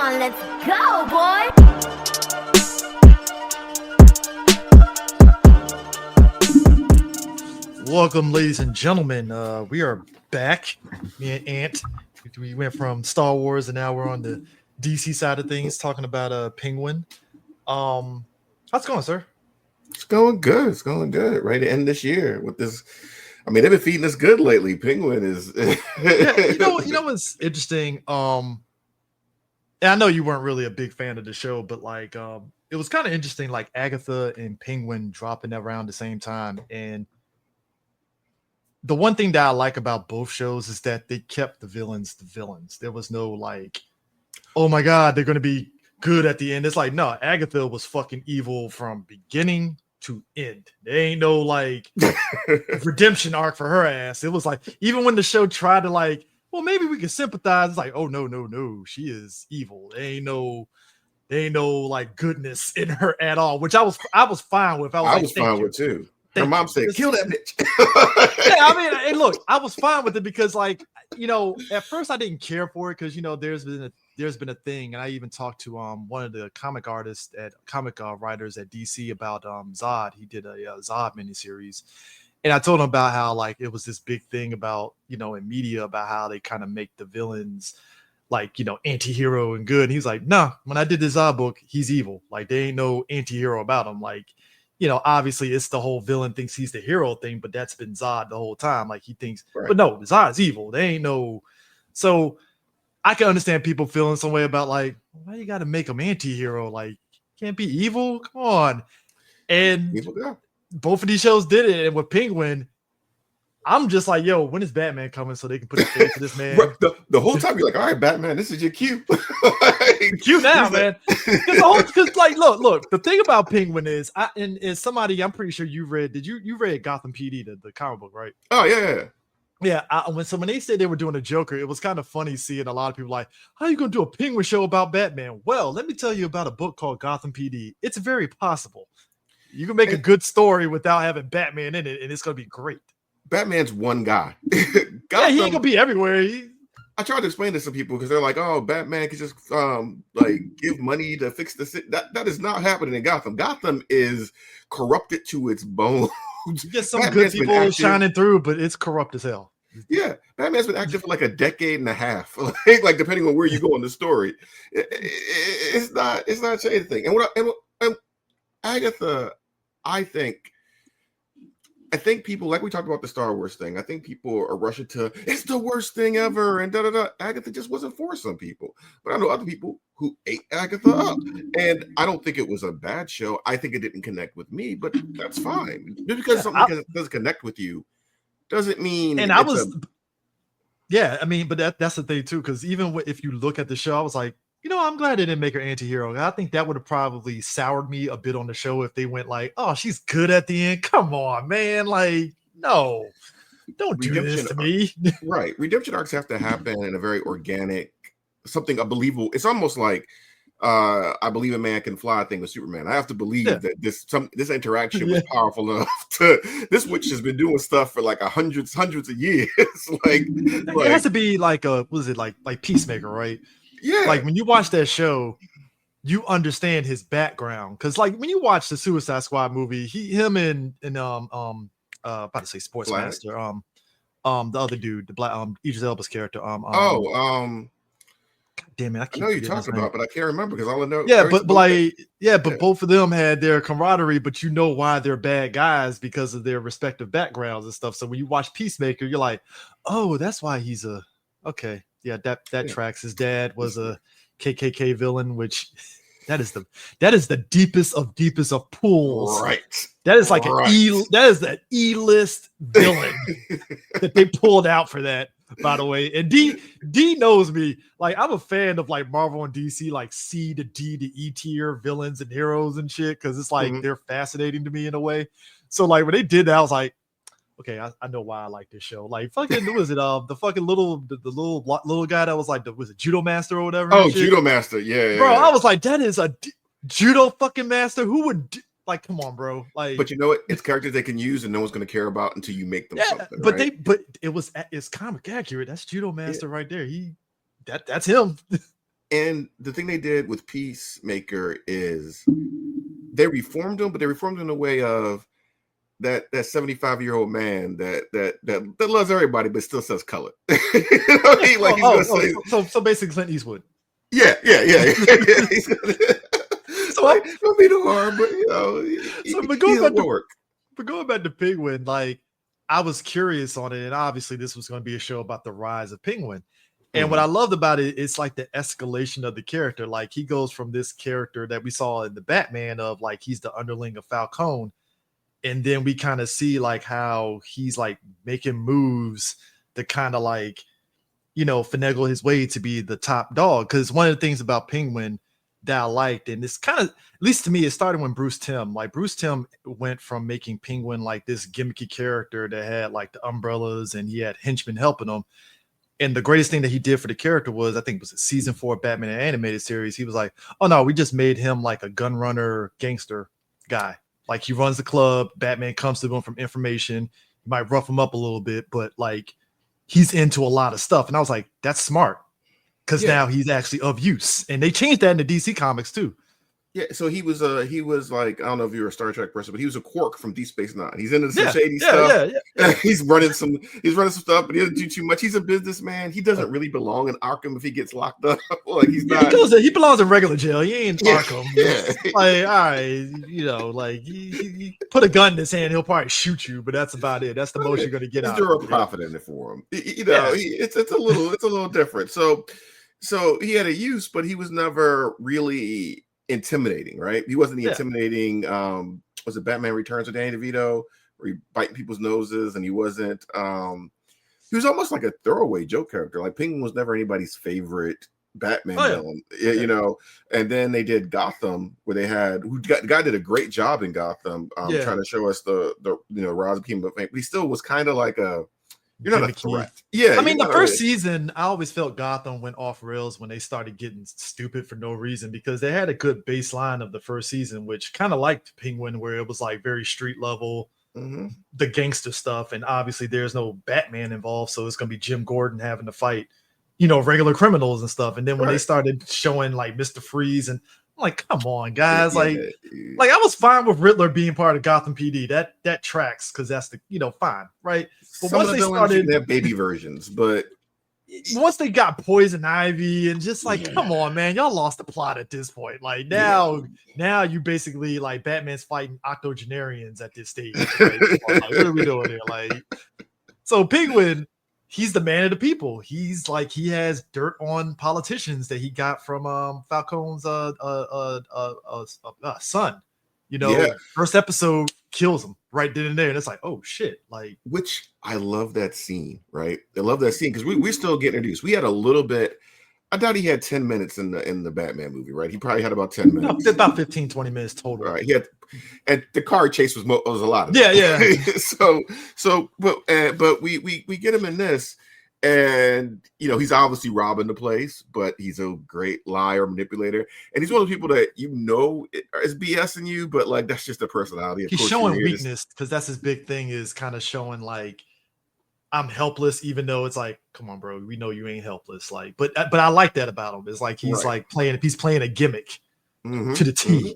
on, let's go, boy! Welcome, ladies and gentlemen. We are back. Me and Ant. We went from Star Wars and now we're on the DC side of things, talking about Penguin. How's it going, sir? It's going good. It's going good. Right to end this year with this. I mean, they've been feeding us good lately. Penguin is. Yeah, you know what's interesting. And I know you weren't really a big fan of the show, but like, it was kind of interesting, like Agatha and Penguin dropping around the same time. And the one thing that I like about both shows is that they kept the villains the villains. There was no like, oh my god, they're gonna be good at the end. It's like, no, Agatha was fucking evil from beginning to end. There ain't no like redemption arc for her ass. It was like, even when the show tried to like, well, maybe we can sympathize. It's like, oh no, she is evil. There ain't no like goodness in her at all, which I was fine with. I was fine with too. Her mom said, "Kill that bitch." Yeah, I mean, and look, I was fine with it because, like, you know, at first I didn't care for it because, you know, there's been a thing, and I even talked to one of the comic writers at DC about Zod. He did a Zod miniseries, and I told him about how like it was this big thing about, you know, in media about how they kind of make the villains like, you know, anti-hero and good. And he's like, no, when I did this Zod book, he's evil. Like, there ain't no anti-hero about him. Like, you know, obviously it's the whole villain thinks he's the hero thing, but that's been Zod the whole time. Like, he thinks, right. But no, Zod's evil. They ain't no. So I can understand people feeling some way about like, why you got to make him anti-hero? Like, can't be evil. Come on. And both of these shows did it. And with Penguin, I'm just like, yo, when is Batman coming so they can put a face to this man? The whole time you're like, all right, Batman, this is your cue. Cue now, man. Because like, look, the thing about Penguin is, and somebody I'm pretty sure you read. Did you read Gotham PD, the comic book, right? Oh yeah. Yeah, when they said they were doing a Joker, it was kind of funny seeing a lot of people like, how are you going to do a Penguin show about Batman? Well, let me tell you about a book called Gotham PD. It's very possible. You can make a good story without having Batman in it, and it's going to be great. Batman's one guy. Yeah, he ain't gonna be everywhere. I tried to explain this to people because they're like, "Oh, Batman can just like give money to fix the city." That is not happening in Gotham. Gotham is corrupted to its bones. You get some good people shining through, but it's corrupt as hell. Yeah, Batman's been active for like a decade and a half. Like depending on where you go in the story, it's not changing anything. And Agatha, I think people, like we talked about the Star Wars thing, I think people are rushing to, it's the worst thing ever, and da-da-da. Agatha just wasn't for some people. But I know other people who ate Agatha up. And I don't think it was a bad show. I think it didn't connect with me, but that's fine. Just because something doesn't connect with you doesn't mean... And yeah, I mean, but that's the thing too, because even if you look at the show, I was like, you know, I'm glad they didn't make her anti-hero. I think that would have probably soured me a bit on the show if they went like, oh, she's good at the end. Come on, man. Like, no, don't do this to me. Right. Redemption arcs have to happen in a very organic, something unbelievable. It's almost like I believe a man can fly thing with Superman. I have to believe that this interaction was powerful enough to, this witch has been doing stuff for like hundreds of years. It has to be like was it like Peacemaker, right? Yeah, like when you watch that show, you understand his background. Because like when you watch the Suicide Squad movie, him and about to say Sports Master, the other dude, the black Idris Elba's character, God damn it, I know you're talking about, but I can't remember because all I know. Yeah, but both of them had their camaraderie, but you know why they're bad guys because of their respective backgrounds and stuff. So when you watch Peacemaker, you're like, oh, that's why he's okay. Yeah, that tracks. His dad was a KKK villain, which that is the deepest of pools. Right. That is like that is the E-list villain that they pulled out for that, by the way. And D knows me. Like, I'm a fan of like Marvel and DC, like C to D to E tier villains and heroes and shit, because it's like they're fascinating to me in a way. So like when they did that, I was like, okay, I know why I like this show. Like, fucking, was it the fucking little guy that was like was it Judo Master or whatever? Oh, Judo Master, yeah. Bro, I was like, that is a judo fucking master. Who would like? Come on, bro. Like, but you know what? It's characters they can use, and no one's going to care about until you make them something. But right? it's comic accurate. That's Judo Master right there. That's him. And the thing they did with Peacemaker is they reformed him, but they reformed him in a way of that 75-year-old man that loves everybody but still says color. You know what I mean? Like so basically Clint Eastwood. Yeah. He's gonna, So like, don't be the harm, but you know, but going back to Penguin, like I was curious on it, and obviously this was going to be a show about the rise of Penguin. And what I loved about it, it's like the escalation of the character. Like he goes from this character that we saw in the Batman of like he's the underling of Falcone, and then we kind of see like how he's like making moves to kind of like, you know, finagle his way to be the top dog. Because one of the things about Penguin that I liked, and it's kind of, at least to me, it started when Bruce Timm went from making Penguin like this gimmicky character that had like the umbrellas and he had henchmen helping him. And the greatest thing that he did for the character was, I think it was season 4 Batman animated series. He was like, oh no, we just made him like a gun runner gangster guy. Like he runs the club. Batman comes to him from information. He might rough him up a little bit, but like he's into a lot of stuff. And I was like, that's smart. Because now he's actually of use. And they changed that in the DC comics too. Yeah, so he was like, I don't know if you're a Star Trek person, but he was a Quark from Deep Space Nine. He's into some shady stuff. Yeah. He's running some stuff, but he doesn't do too much. He's a businessman. He doesn't really belong in Arkham if he gets locked up. Like he's not. He belongs in regular jail. He ain't Arkham. Yeah. Like, all right, you know, like he put a gun in his hand, he'll probably shoot you, but that's about it. That's the most you're gonna get out. There's zero profit in it for him. You know, it's a little different. So he had a use, but he was never really intimidating, right? He wasn't the intimidating was it Batman Returns with Danny DeVito where he biting people's noses, and he wasn't he was almost like a throwaway joke character. Like Penguin was never anybody's favorite Batman villain, you know. And then they did Gotham where they had the guy did a great job in Gotham trying to show us the you know rise of Kingdom, but he still was kind of like you're not a threat. Yeah. I mean, the first season, I always felt Gotham went off rails when they started getting stupid for no reason, because they had a good baseline of the first season, which kind of liked Penguin, where it was like very street level, the gangster stuff. And obviously there's no Batman involved. So it's going to be Jim Gordon having to fight, you know, regular criminals and stuff. And then when they started showing like Mr. Freeze, and I'm like, come on, guys. Like I was fine with Riddler being part of Gotham PD. That tracks, because that's the, you know, fine, right? But once they started, they have baby versions, but once they got Poison Ivy and just like, come on, man, y'all lost the plot at this point. Like now you basically like Batman's fighting octogenarians at this stage. Right? Like, what are we doing here? Like, so Penguin, he's the man of the people. He's like, he has dirt on politicians that he got from Falcone's son. You know, first episode kills him right then and there, and it's like, oh shit! Like, which I love that scene, right? I love that scene because we still get introduced. We had a little bit. I doubt he had 10 minutes in the Batman movie, right? He probably had about 10 minutes. No, about 15, 20 minutes total. Right. He had, and the car chase was a lot of it. But we get him in this, and you know he's obviously robbing the place, but he's a great liar, manipulator, and he's one of those people that you know is BSing you, but like that's just a personality. Of he's course showing weakness, because that's his big thing, is kind of showing like, I'm helpless, even though it's like, come on, bro, we know you ain't helpless. Like, but I like that about him. It's like he's like playing a gimmick to the T.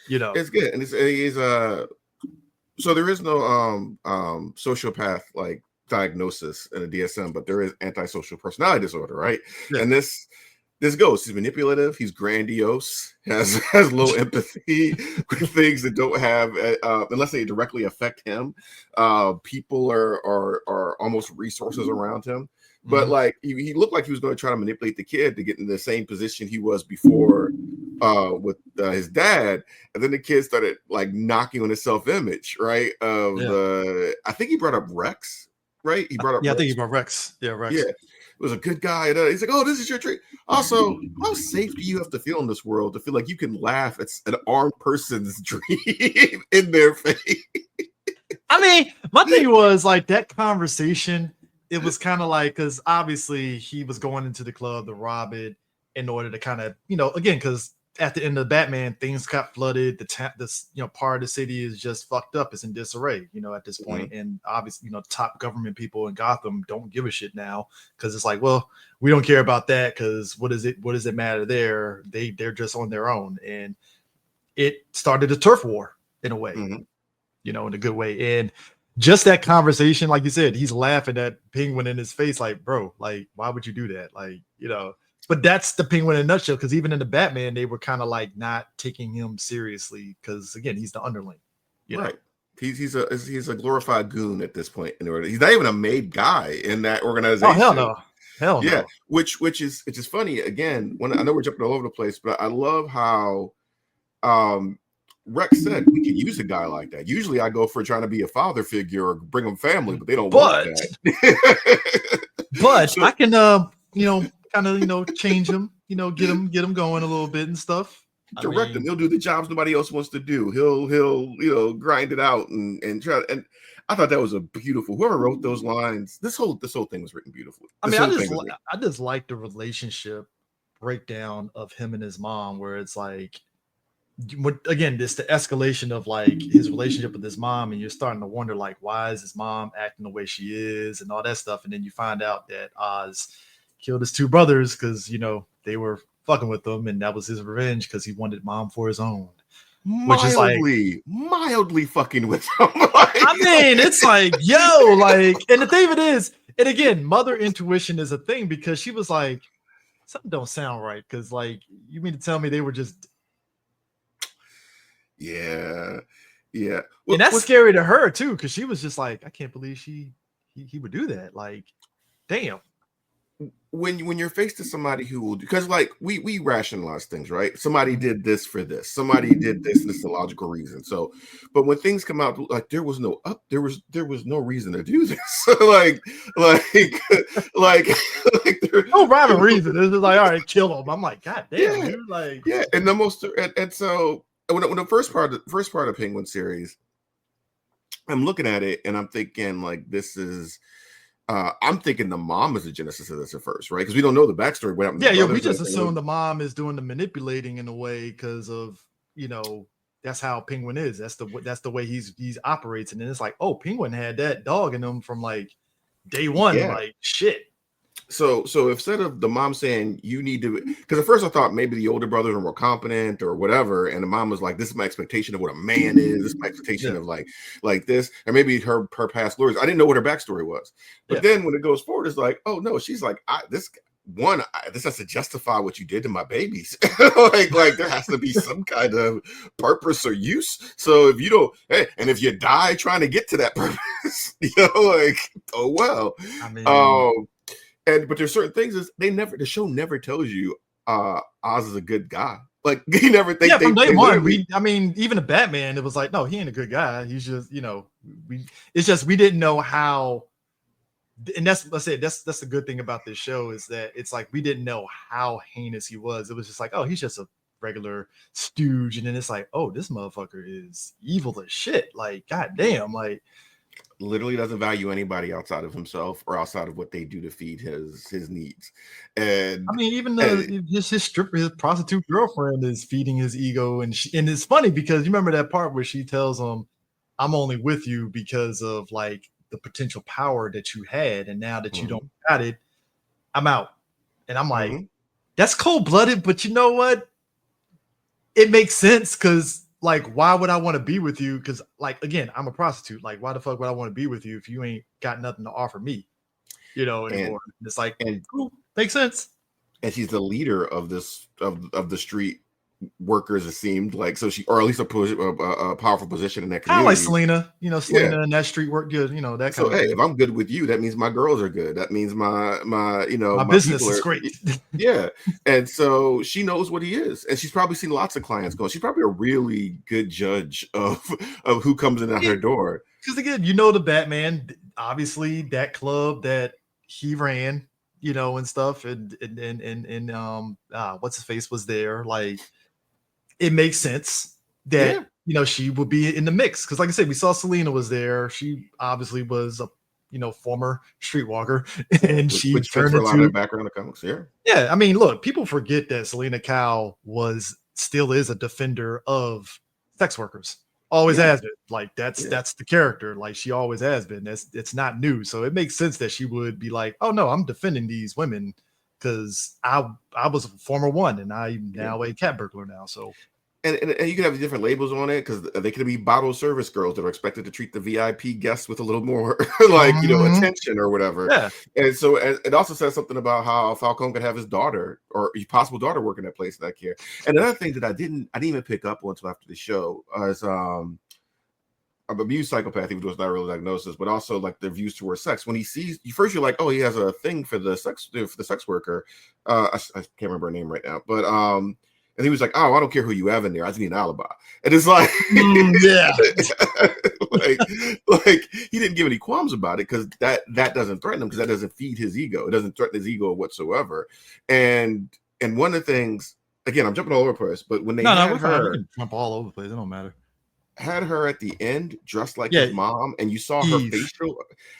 You know, it's good, and he's so there is no sociopath like diagnosis in a DSM, but there is antisocial personality disorder, right? And this ghost, he's manipulative, he's grandiose, has low empathy with things that don't have unless they directly affect him. People are almost resources around him, but like he looked like he was going to try to manipulate the kid to get in the same position he was before with his dad, and then the kid started like knocking on his self-image, right? I think he brought up Rex. Right, he brought up. I think he brought Rex. Yeah, Rex. Yeah, it was a good guy. And, he's like, "Oh, this is your treat." Also, how safe do you have to feel in this world to feel like you can laugh at an armed person's dream in their face? I mean, my thing was like that conversation. It was kind of like, because obviously he was going into the club to rob it in order to kind of, you know, again, because at the end of Batman, things got flooded. This part of the city is just fucked up. It's in disarray, at this point. And obviously, top government people in Gotham don't give a shit now because it's like, well, we don't care about that because what does it matter there? They're just on their own, and it started a turf war in a way, in a good way. And just that conversation, like you said, he's laughing at Penguin in his face, like, bro, like, why would you do that? Like, But that's the Penguin in a nutshell, because even in the Batman, they were kind of like not taking him seriously because, again, he's the underling. Right. He's a glorified goon at this point. He's not even a made guy in that organization. Oh, hell no. Hell yeah. No. Which is funny. Again, when I know we're jumping all over the place, but I love how Rex said we could use a guy like that. Usually I go for trying to be a father figure or bring them family, but they don't want that. But so, I can kind of change him, get him going a little bit and stuff. Direct him. He'll do the jobs nobody else wants to do. He'll grind it out and try. And I thought that was a beautiful. Whoever wrote those lines, this whole thing was written beautifully. I just like the relationship breakdown of him and his mom, where it's like, again, this the escalation of like his relationship with his mom, and you're starting to wonder like, why is his mom acting the way she is and all that stuff, and then you find out that Oz killed his two brothers because they were fucking with him, and that was his revenge because he wanted mom for his own. Which is like mildly fucking with him. It's like, yo, like, and the thing of it is, and again, mother intuition is a thing because she was like, something don't sound right because like, you mean to tell me they were just yeah. Well, and that's scary to her too, because she was just like, I can't believe he would do that. Like, damn. When you're faced to somebody who will, because like we rationalize things, right? Somebody did this for this, somebody did this, and it's the logical reason. So, but when things come out, like there was no reason to do this. like there's no rhyme or reason. It's just like, all right, kill him. I'm like, God damn, dude. Like, yeah, and the most and so when the first part of Penguin series, I'm looking at it and I'm thinking like, this is. I'm thinking the mom is the genesis of this at first, right? Because we don't know the backstory. We just assume the mom is doing the manipulating in a way because of that's how Penguin is. That's the way he's operates, and then it's like, oh, Penguin had that dog in him from like day one, like shit. So instead of the mom saying you need to, because at first I thought maybe the older brothers are more competent or whatever, and the mom was like, this is my expectation of what a man is, this is my expectation of like this, and maybe her past glories. I didn't know what her backstory was, but then when it goes forward, it's like, oh no, she's like, this has to justify what you did to my babies. like there has to be some kind of purpose or use. So if you don't, and if you die trying to get to that purpose, oh well. But there's certain things the show never tells you Oz is a good guy. Like he never from day one. Even the Batman, it was like, no, he ain't a good guy. He's just, we didn't know how, and that's the good thing about this show is that it's like we didn't know how heinous he was. It was just like, oh, he's just a regular stooge, and then it's like, oh, this motherfucker is evil as shit. Like, goddamn, like. Literally doesn't value anybody outside of himself or outside of what they do to feed his needs. And even his prostitute girlfriend is feeding his ego, and it's funny because you remember that part where she tells him, I'm only with you because of like the potential power that you had, and now that you don't got it, I'm out. And I'm like, that's cold-blooded, but you know what? It makes sense because like, why would I want to be with you? Because, like, again, I'm a prostitute. Like, why the fuck would I want to be with you if you ain't got nothing to offer me? Anymore. And it's like, cool, makes sense. And she's the leader of this of the street workers. It seemed like or at least a powerful position in that community. Kind of like Selena, Selena and that street work good. That kind of. Hey, if I'm good with you, that means my girls are good. That means my business is great. Yeah, and so she knows what he is, and she's probably seen lots of clients go. She's probably a really good judge of who comes in at her door. Because again, the Batman, obviously that club that he ran, and stuff, and what's his face was there, like. It makes sense that she would be in the mix because, like I said, we saw Selena was there. She obviously was a former streetwalker, and which turned into a lot of background in the comics. Yeah. Look, people forget that Selena Kyle was still is a defender of sex workers. Always has been. Like that's the character. Like she always has been. It's not new. So it makes sense that she would be like, oh no, I'm defending these women because I was a former one and I'm now a cat burglar now. So and you can have different labels on it because they could be bottle service girls that are expected to treat the VIP guests with a little more like attention or whatever. Yeah. And so it also says something about how Falcone could have his daughter or his possible daughter working that place that care. And another thing that I didn't even pick up on until after the show is I'm a abused psychopath, even though it's not really a diagnosis, but also like the views towards sex. When he sees you first, you're like, oh, he has a thing for the sex worker. I can't remember her name right now, but and he was like, oh, I don't care who you have in there. I just need an alibi. And it's like, like he didn't give any qualms about it because that doesn't threaten him because that doesn't feed his ego. It doesn't threaten his ego whatsoever. And one of the things, again, I'm jumping all over the place, but when they had her, we can jump all over the place. It don't matter. Had her at the end dressed like his mom, and you saw her facial.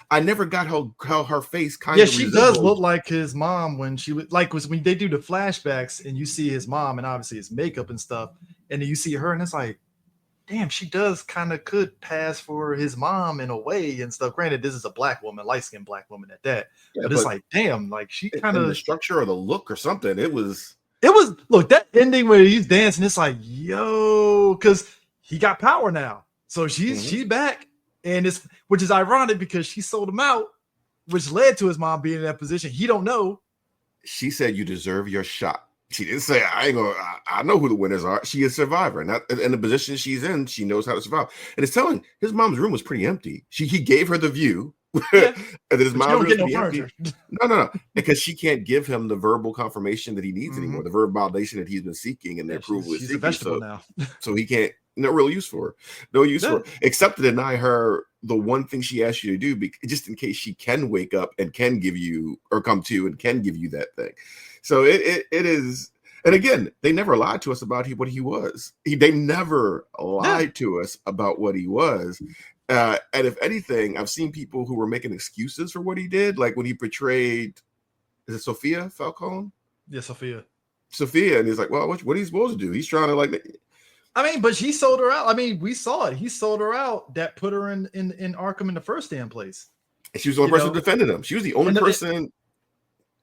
I never got how her face kind of. Yeah, she does look like his mom when she was like when they do the flashbacks and you see his mom and obviously his makeup and stuff, and then you see her and it's like, damn, she does kind of could pass for his mom in a way and stuff. Granted, this is a black woman, light-skinned black woman at that, but it's like, damn, like she kind of the structure or the look or something. It was look that ending where he's dancing. It's like, yo, because he got power now, so she's back, and which is ironic because she sold him out, which led to his mom being in that position. He don't know. She said, "You deserve your shot." She didn't say, I know who the winners are. She is a survivor, and in the position she's in, she knows how to survive. And it's telling his mom's room was pretty empty. He gave her the view. And then his mom's room was empty. No, because she can't give him the verbal confirmation that he needs anymore, the verbal validation that he's been seeking and the approval she's a vegetable now. So he can't. No real use for her. No use for her, except to deny her the one thing she asked you to do, just in case she can wake up and can give you or come to and can give you that thing. So it is. And again, they never lied to us about what he was. They never lied to us about what he was. And if anything, I've seen people who were making excuses for what he did, like when he portrayed, is it Sophia Falcone? Yeah, Sophia. And he's like, well, what are you supposed to do? He's trying to like. I mean, but he sold her out. I mean, we saw it. He sold her out. That put her in Arkham in the first damn place. And she was the only person defending him. She was the only person.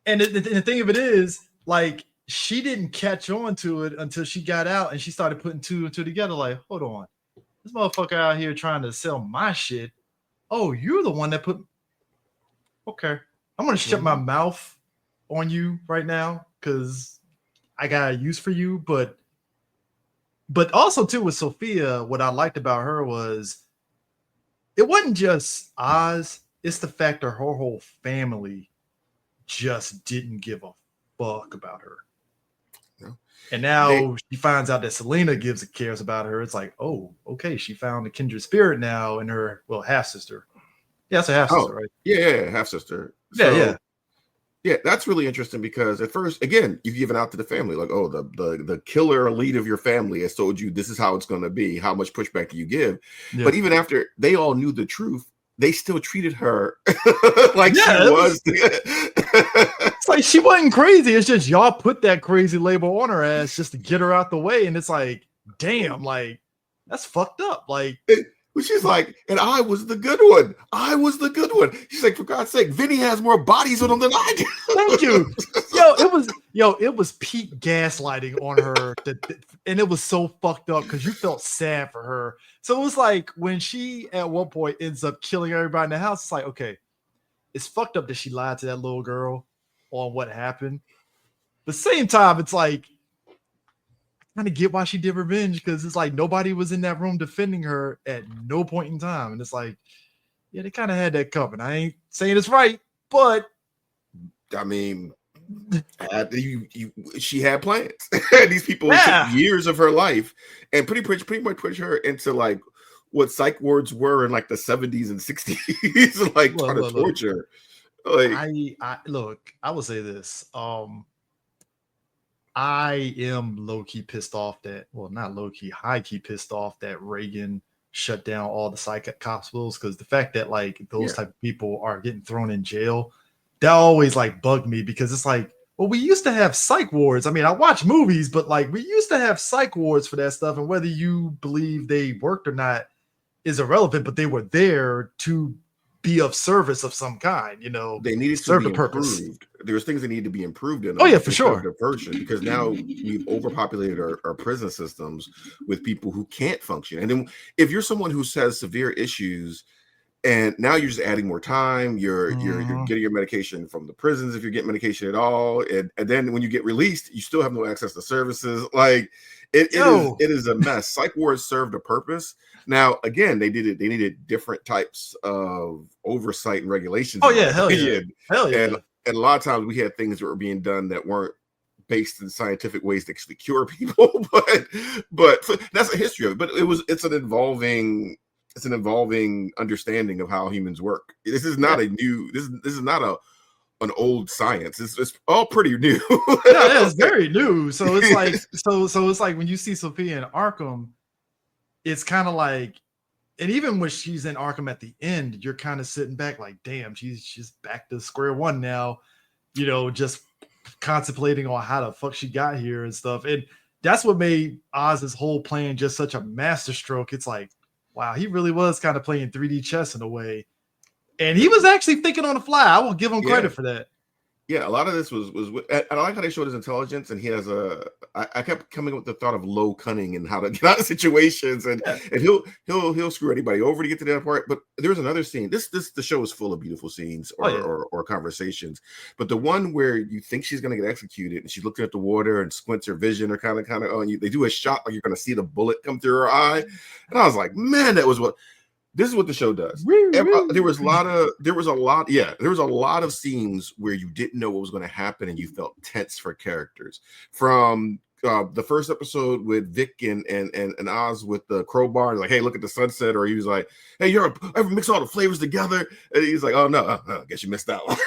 And the thing of it is, like, she didn't catch on to it until she got out and she started putting two and two together. Like, hold on, this motherfucker out here trying to sell my shit. Oh, you're the one that put. Okay, I'm gonna shut my mouth on you right now because I got a use for you, But also, too, with Sophia, what I liked about her was it wasn't just Oz. It's the fact that her whole family just didn't give a fuck about her. No. And now she finds out that Selena cares about her. It's like, oh, okay, she found a kindred spirit now in her, half-sister. Yeah, it's a half-sister, right? Yeah, half-sister. Yeah, that's really interesting because at first, again, you've given out to the family, like, oh, the killer elite of your family has told you this is how it's going to be. How much pushback do you give? Yeah. But even after they all knew the truth, they still treated her like she was. It's like she wasn't crazy. It's just y'all put that crazy label on her ass just to get her out the way. And it's like, damn, like, that's fucked up. Like, she's like, and I was the good one. She's like, for God's sake, Vinny has more bodies on him than I do. Thank you. It was peak gaslighting on her. And it was so fucked up because you felt sad for her. So it was like when she at one point ends up killing everybody in the house, it's like, okay, it's fucked up that she lied to that little girl on what happened. But at the same time, it's like, kind of get why she did revenge because it's like nobody was in that room defending her at no point in time, and it's like, yeah, they kind of had that covered. I ain't saying it's right, but I mean, she had plans. These people took years of her life and pretty much put her into like what psych wards were in like the 70s and 60s, like trying to torture. Like, I will say this. I am low-key pissed off that, not low-key, high-key pissed off that Reagan shut down all the psych hospitals because the fact that like those type of people are getting thrown in jail, that always like bugged me because it's like, well, we used to have psych wards. I mean, I watch movies, but like we used to have psych wards for that stuff, and whether you believe they worked or not is irrelevant, but they were there to be of service of some kind, They needed to serve be a purpose. improved. There's things that need to be improved in them. Oh yeah, for instead of sure. diversion, because now we've overpopulated our prison systems with people who can't function. And then if you're someone who has severe issues, and now you're just adding more time, you're getting your medication from the prisons if you're getting medication at all, and then when you get released, you still have no access to services. Like it is a mess. Psych wards served a purpose. Now, again, they needed different types of oversight and regulations. Oh yeah, hell yeah. And a lot of times we had things that were being done that weren't based in scientific ways to actually cure people. but that's a history of it. But it's an evolving understanding of how humans work. This is not a new. This is not an old science. It's all pretty new. Yeah, it's very new. So it's like so it's like when you see Sophia in Arkham, it's kind of like, and even when she's in Arkham at the end, you're kind of sitting back like, damn, she's back to square one now, just contemplating on how the fuck she got here and stuff. And that's what made Oz's whole plan just such a masterstroke. It's like, wow, he really was kind of playing 3D chess in a way. And he was actually thinking on the fly. I will give him credit for that. Yeah, a lot of this was I like how they showed his intelligence, and he has I kept coming up with the thought of low cunning and how to get out of situations, and he'll screw anybody over to get to that part. But there's another scene. The show is full of beautiful scenes or conversations. But the one where you think she's gonna get executed, and she's looking at the water and squints her vision, or kind of and they do a shot like you're gonna see the bullet come through her eye, and I was like, man, this is what the show does. There was a lot of scenes where you didn't know what was going to happen, and you felt tense for characters. From the first episode with Vic and Oz with the crowbar, like, hey, look at the sunset, or he was like, hey, you ever mix all the flavors together? And he's like, oh no, I guess you missed that one.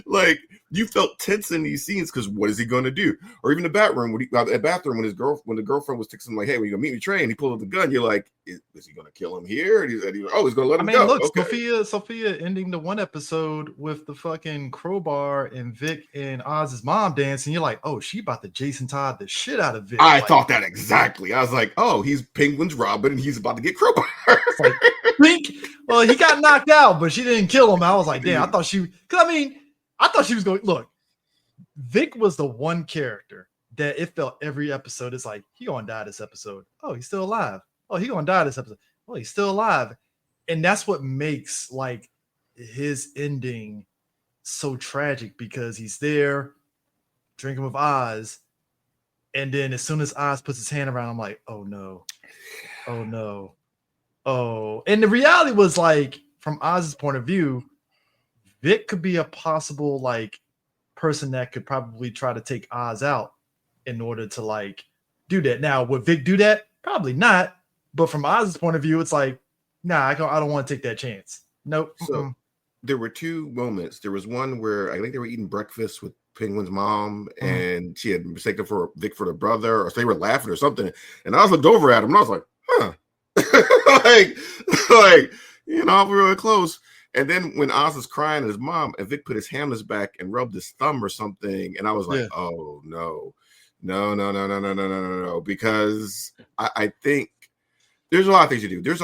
like you felt tense in these scenes because what is he going to do? Or even the bathroom when the girlfriend was texting him like, hey, when you gonna meet me train, he pulled up the gun. You're like, is he going to kill him here? And he's like, oh, he's going to let him go. Look, okay. Sophia ending the one episode with the fucking crowbar and Vic and Oz's mom dancing. You're like, oh, she about to Jason Todd the shit out of Vic. I thought that exactly. I was like, oh, he's Penguin's Robin and he's about to get crowbar. Well, he got knocked out, but she didn't kill him. I was like, damn, I thought she was going, look, Vic was the one character that it felt every episode. It's like, he gonna die this episode. Oh, he's still alive. Oh, he gonna die this episode. Oh, he's still alive. And that's what makes like his ending so tragic, because he's there drinking with Oz. And then as soon as Oz puts his hand around, I'm like, oh no. Oh no. Oh, and the reality was like, from Oz's point of view, Vic could be a possible like person that could probably try to take Oz out in order to like do that. Now, would Vic do that? Probably not. But from Oz's point of view, it's like, nah, I don't want to take that chance. Nope. So there were two moments. There was one where I think they were eating breakfast with Penguin's mom, and she had mistaken for Vic for the brother, or so they were laughing or something. And Oz looked over at him, and I was like, huh. like, we're really close. And then when Oz was crying at his mom, and Vic put his hand on his back and rubbed his thumb or something, and I was like, oh no, because I think there's a lot of things you do. There's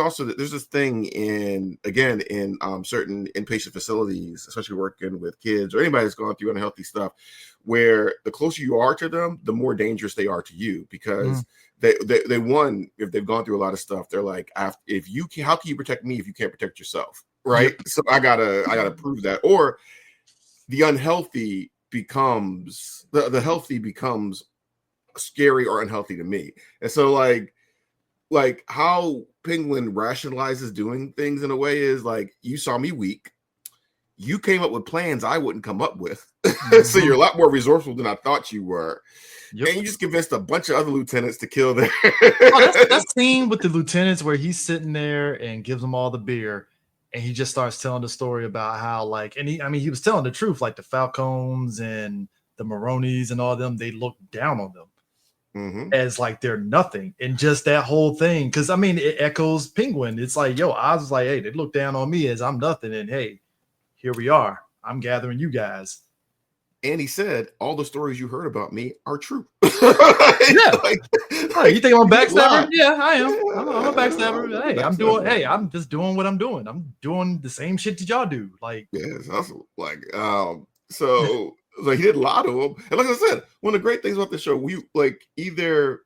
this thing in certain inpatient facilities, especially working with kids or anybody that's gone through unhealthy stuff, where the closer you are to them, the more dangerous they are to you, because they if they've gone through a lot of stuff, they're like, how can you protect me if you can't protect yourself, right? So I gotta prove that. Or the unhealthy becomes the healthy becomes scary or unhealthy to me. And so like how Penguin rationalizes doing things in a way is like, you saw me weak, you came up with plans I wouldn't come up with. So you're a lot more resourceful than I thought you were. And you just convinced a bunch of other lieutenants to kill them. That scene with the lieutenants where he's sitting there and gives them all the beer, and he just starts telling the story about how like, and he was telling the truth, like the Falcons and the Maronis and all them, they look down on them as like they're nothing. And just that whole thing, because it echoes Penguin. It's like, yo, Oz was like, hey, they look down on me as I'm nothing, and hey, here we are. I'm gathering you guys. And he said, all the stories you heard about me are true. Yeah. You think I'm a backstabber? Yeah, I am. Yeah. I'm a backstabber. Hey, I'm just doing what I'm doing. I'm doing the same shit that y'all do. Like, yeah, it's awesome. Like, so he did a lot of them. And like I said, one of the great things about the show, we like either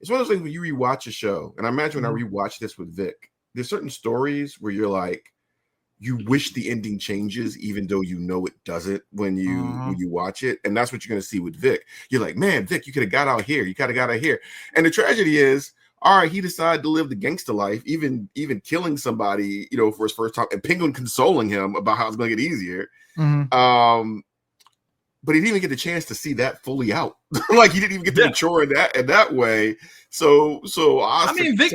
it's one of those things when you rewatch a show, and I imagine when I rewatch this with Vic, there's certain stories where you're like, you wish the ending changes, even though you know it doesn't when you watch it. And that's what you're gonna see with Vic. You're like, man, Vic, you could have got out here. You could have got out here. And the tragedy is, all right, he decided to live the gangster life, even killing somebody, for his first time, and Penguin consoling him about how it's gonna get easier. But he didn't even get the chance to see that fully out. Like he didn't even get to mature in that way. So Vic.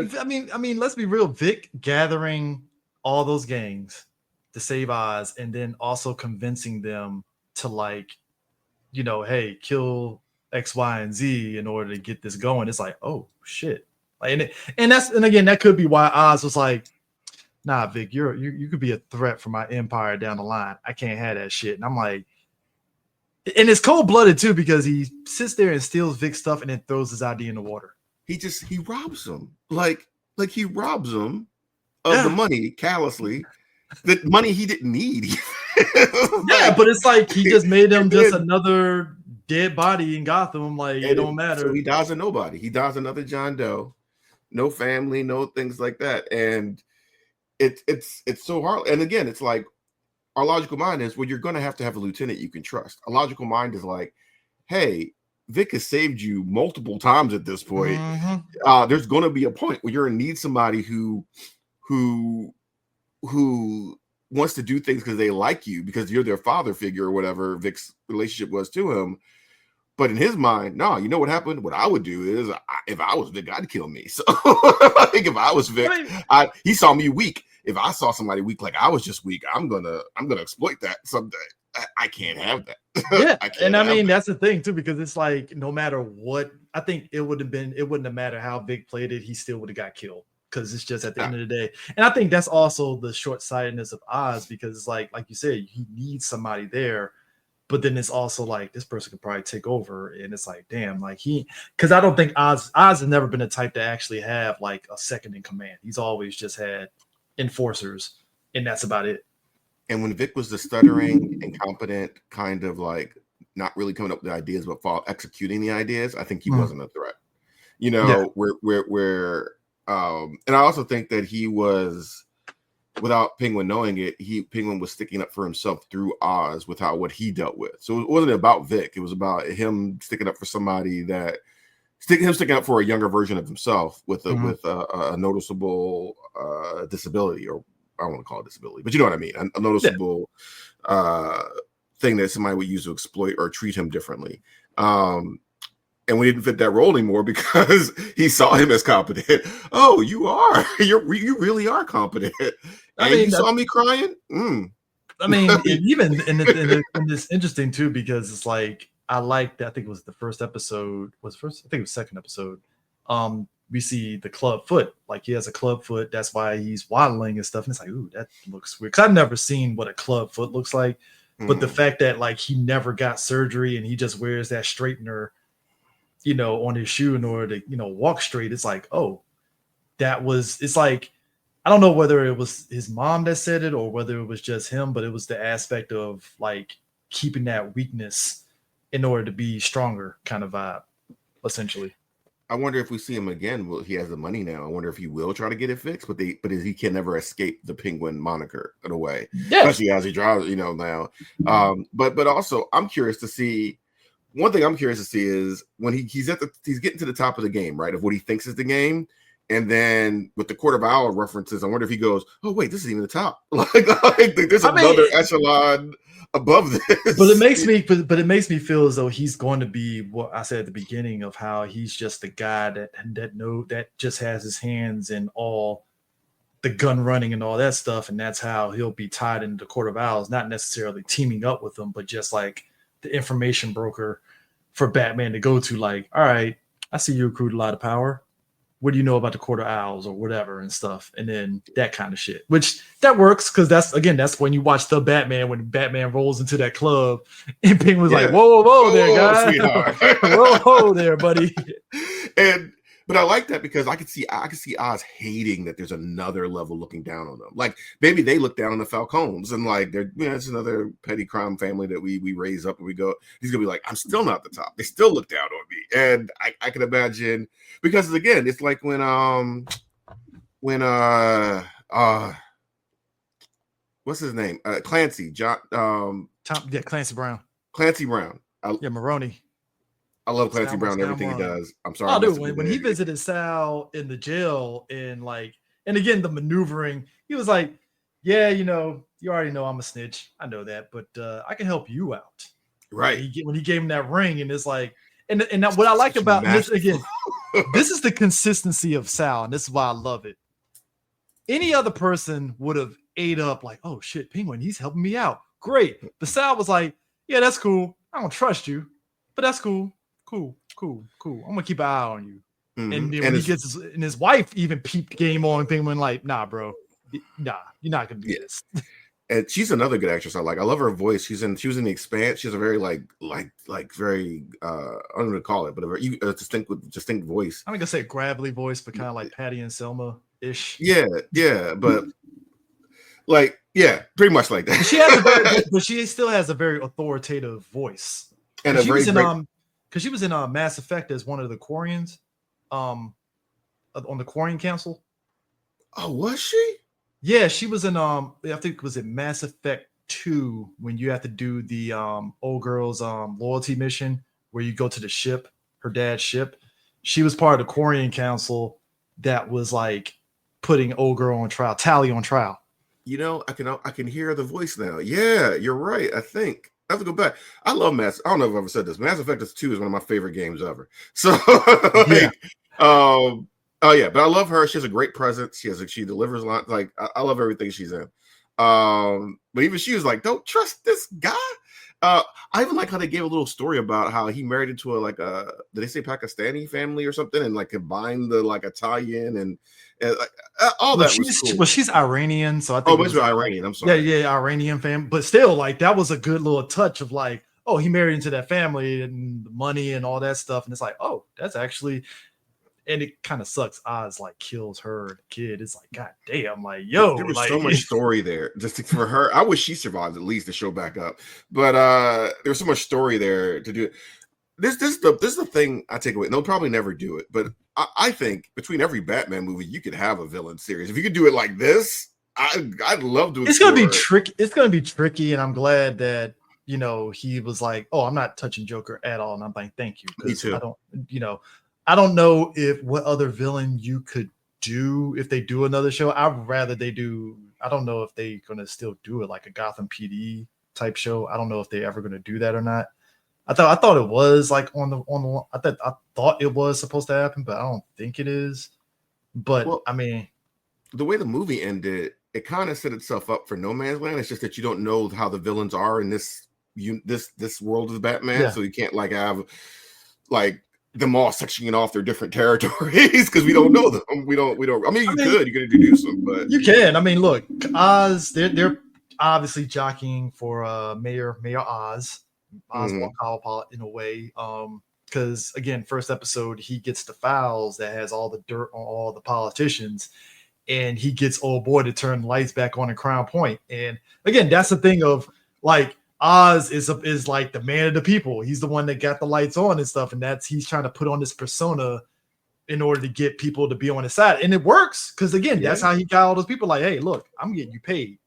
Let's be real. Vic gathering all those gangs to save Oz, and then also convincing them to hey, kill X, Y, and Z in order to get this going. It's like, oh shit. And again, that could be why Oz was like, nah, Vic, you could be a threat for my empire down the line. I can't have that shit. And I'm like, and it's cold-blooded too, because he sits there and steals Vic's stuff and then throws his ID in the water. He robs him. Like he robs him of the money callously. The money he didn't need. But it's like he just made him just another dead body in Gotham. Like, it don't matter. So he dies a nobody. He dies another John Doe. No family, no things like that. And it's so hard. And again, it's like, our logical mind is, well, you're going to have a lieutenant you can trust. A logical mind is like, hey, Vic has saved you multiple times at this point. There's going to be a point where you're going to need somebody who wants to do things because they like you, because you're their father figure or whatever Vic's relationship was to him. But in his mind, no, you know what happened? What I would do is, if I was Vic, I'd kill me. So I think if I was Vic, he saw me weak. If I saw somebody weak like I was just weak, I'm gonna exploit that someday. I can't have that. Yeah, that's the thing too, because it's like, no matter what, I think it wouldn't have mattered how Vic played it, he still would have got killed, because it's just at the end of the day. And I think that's also the short-sightedness of Oz, because it's like you said, he needs somebody there. But then it's also like, this person could probably take over, and it's like, damn, like because I don't think Oz has never been the type to actually have like a second in command. He's always just had enforcers, and that's about it. And when Vic was the stuttering, incompetent, kind of like not really coming up with ideas, but executing the ideas, I think he wasn't a threat. And I also think that he was, without Penguin knowing it, Penguin was sticking up for himself through Oz with what he dealt with. So it wasn't about Vic. It was about him sticking up for somebody sticking up for a younger version of himself with a noticeable disability, or I don't want to call it disability, but you know what I mean, a noticeable thing that somebody would use to exploit or treat him differently. And we didn't fit that role anymore because he saw him as competent. Oh, you really are competent. And you saw me crying. Even in this interesting too, because it's like, I liked that. I think it was the first episode. I think it was second episode. We see the club foot. Like, he has a club foot. That's why he's waddling and stuff. And it's like, ooh, that looks weird. Because I've never seen what a club foot looks like. But the fact that like he never got surgery and he just wears that straightener, on his shoe in order to, walk straight. It's like, oh, it's like, I don't know whether it was his mom that said it or whether it was just him, but it was the aspect of like keeping that weakness in order to be stronger kind of vibe, essentially. I wonder if we see him again. Well, he has the money now. I wonder if he will try to get it fixed, but he can never escape the Penguin moniker in a way, especially as he drives, now. But also, I'm curious to see. One thing I'm curious to see is when he's getting to the top of the game, right? Of what he thinks is the game. And then with the Court of Owl references, I wonder if he goes, oh, wait, this is even the top. like there's another echelon above this. But it makes me feel as though he's going to be what I said at the beginning of how he's just the guy that just has his hands in all the gun running and all that stuff. And that's how he'll be tied into the Court of Owls, not necessarily teaming up with them, but just like the information broker for Batman to go to, like, all right, I see you accrued a lot of power. what do you know about the Court of Owls or whatever and stuff, and then that kind of shit. Which that works because that's when you watch the Batman when Batman rolls into that club and Penguin's like, whoa there, guy, sweetheart, whoa there, buddy. But I like that because I could see Oz hating that there's another level looking down on them. Like maybe they look down on the Falcones and like they're it's another petty crime family that we raise up and we go. He's gonna be like, I'm still not the top. They still look down on me, and I can imagine because again, it's like when what's his name? Clancy Clancy Brown. Clancy Brown. Maroney. I love Clancy Brown, everything he does. I'm sorry. Dude, when he visited Sal in the jail and again, the maneuvering, he was like, yeah, you already know I'm a snitch. I know that, but I can help you out. Right. When he gave him that ring and it's like, and what I like about this, again, this is the consistency of Sal, and this is why I love it. Any other person would have ate up like, oh shit, Penguin, he's helping me out. Great. But Sal was like, yeah, that's cool. I don't trust you, but that's cool. Cool. I'm gonna keep an eye on you. Mm-hmm. And then when he gets his wife even peeped game on Penguin, like, nah, bro, nah, you're not gonna do this. And she's another good actress I like. I love her voice. She was in The Expanse. She has a very like very I don't know what to call it, but a very distinct voice. I'm gonna say gravelly voice, but kind of like Patty and Selma ish. Yeah, but like pretty much like that. But she still has a very authoritative voice. And she was in because she was in Mass Effect as one of the Quarians, on the Quarian Council. Oh, was she? Yeah, she was in I think it was in Mass Effect 2 when you have to do the old girl's loyalty mission where you go to the ship, her dad's ship. She was part of the Quarian Council that was like putting old girl on trial, Tally on trial. I can hear the voice now. Yeah, you're right. I think I have to go back. I love I don't know if I've ever said this. Mass Effect 2 is one of my favorite games ever. So but I love her. She has a great presence. She delivers a lot. Like I love everything she's in. But even she was like, don't trust this guy. I even like how they gave a little story about how he married into did they say Pakistani family or something, and like combined the like Italian and all that was cool. Well, she's Iranian, so I think. Oh, she's Iranian. I'm sorry. Yeah, Iranian family, but still, like that was a good little touch of like, oh, he married into that family and the money and all that stuff, and it's like, oh, that's actually. And it kind of sucks. Oz like kills her kid. It's like, god damn, like yo, there was like, so much story there just for her. I wish she survived at least to show back up. But there's so much story there to do it. This is the thing I take away. They'll probably never do it, but I think between every Batman movie, you could have a villain series. If you could do it like this, I'd love to. It's gonna be tricky. It's gonna be tricky, and I'm glad that he was like, oh, I'm not touching Joker at all, and I'm like, thank you. Me too. I don't know what other villain you could do if they do another show. I'd rather they do. I don't know if they're gonna still do it like a Gotham PD type show. I don't know if they're ever gonna do that or not. I thought it was like on the. I thought it was supposed to happen, but I don't think it is. But I mean, the way the movie ended, it kind of set itself up for no man's land. It's just that you don't know how the villains are in this world of Batman, so you can't like have like them all sectioning off their different territories because we don't know them. We don't. I mean, you could introduce them, but you can. I mean, look, Oz. They're obviously jockeying for Mayor Oz. Oswald Cobblepott in a way, because again, first episode he gets the files that has all the dirt on all the politicians, and he gets old boy to turn the lights back on in Crown Point. And again, that's the thing of like Oz is like the man of the people. He's the one that got the lights on and stuff, and he's trying to put on this persona in order to get people to be on his side, and it works because again, that's how he got all those people. Like, hey, look, I'm getting you paid,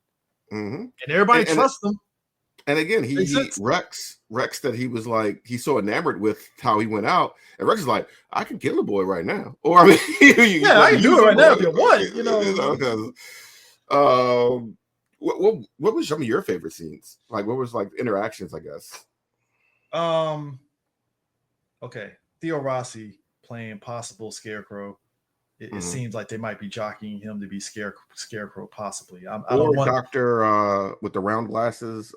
and everybody trusts him. And again, Rex that he was like he's so enamored with how he went out, and Rex is like, I can kill a boy right now, or I mean, I can do it right now if you want, What was some of your favorite scenes? Like, what was like interactions? I guess. Okay, Theo Rossi playing possible Scarecrow. It seems like they might be jockeying him to be Scarecrow, possibly. Doctor with the round glasses.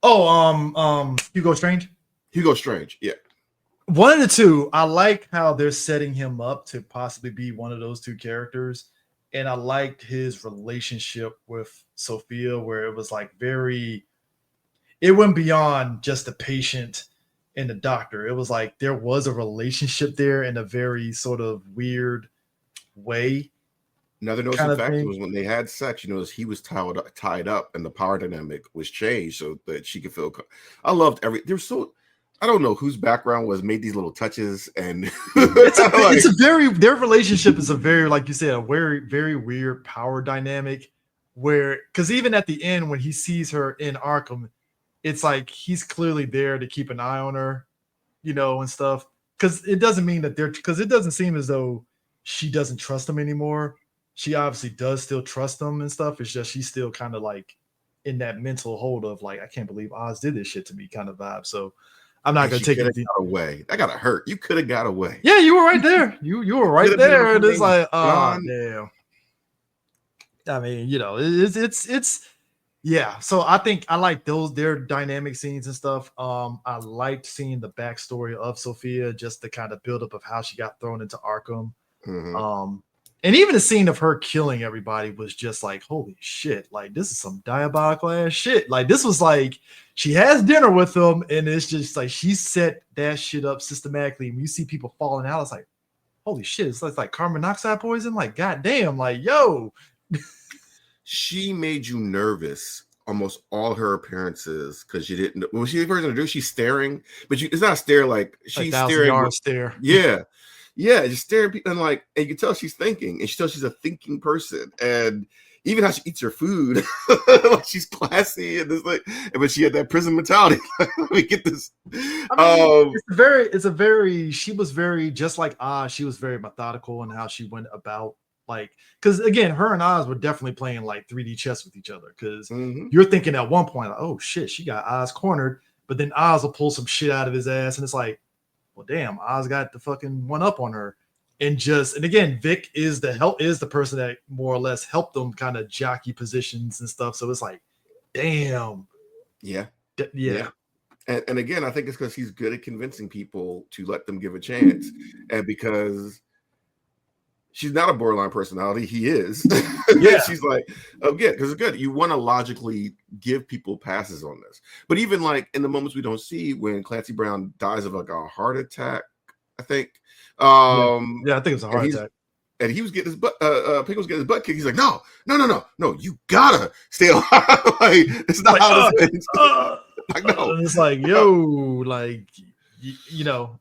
Hugo Strange. Hugo Strange, yeah. One of the two. I like how they're setting him up to possibly be one of those two characters, and I liked his relationship with Sophia, where it was like very. It went beyond just the patient and the doctor. It was like there was a relationship there in a very sort of weird way, Another kind noticeable of factor thing. was when they had sex, you know, he was tied up and the power dynamic was changed so that she could feel. I loved there's so, I don't know whose background was made these little touches and It's like, a very their relationship is a very, like you said, a very weird power dynamic where, because even at the end when he sees her in Arkham, it's like he's clearly there to keep an eye on her, and stuff. Because it doesn't mean that because it doesn't seem as though she doesn't trust him anymore. She obviously does still trust him and stuff. It's just she's still kind of like in that mental hold of like, I can't believe Oz did this shit to me kind of vibe. So I'm not and gonna she take could it. have got away. That gotta hurt. You could have got away. Yeah, you were right there. You were Could right have been on there, her and it's name, like, oh John. damn. I mean, it's yeah. So I think I like their dynamic scenes and stuff. I liked seeing the backstory of Sophia, just the kind of buildup of how she got thrown into Arkham. Mhm. And even the scene of her killing everybody was just like, holy shit, like this is some diabolical ass shit. Like this was like she has dinner with them, and it's just like she set that shit up systematically. When you see people falling out, it's like, holy shit, it's like carbon monoxide poison. Like, goddamn, like, yo. She made you nervous almost all her appearances because you didn't when she first introduced, she's staring, but it's not a stare like A she's thousand staring yard with, stare. yeah, yeah, just staring at people and like, and you can tell she's thinking, and she tells she's a thinking person, and even how she eats her food, like she's classy and it's like, but she had that prison mentality. Let me get this. I mean, she was very, just like Oz, she was very methodical in how she went about, like, because again, her and Oz were definitely playing like 3D chess with each other. Because Mhm. you're thinking at one point, like, oh shit, she got Oz cornered, but then Oz will pull some shit out of his ass, and it's like, well, damn, Oz got the fucking one up on her. And again, Vic is the person that more or less helped them kind of jockey positions and stuff. So it's like, damn, Yeah, yeah. yeah. And again, I think it's because he's good at convincing people to let them give a chance, and because she's not a borderline personality, he is. Yeah. She's like, oh, yeah, because it's good. You want to logically give people passes on this, but even like in the moments we don't see, when Clancy Brown dies of like a heart attack, I think, Yeah, yeah, I think it's a and heart attack. he was getting his butt, Pink was getting his butt kicked. He's like, no, you gotta stay alive. Like, it's not Like, how this ends. Like, no, and it's like, yo, like,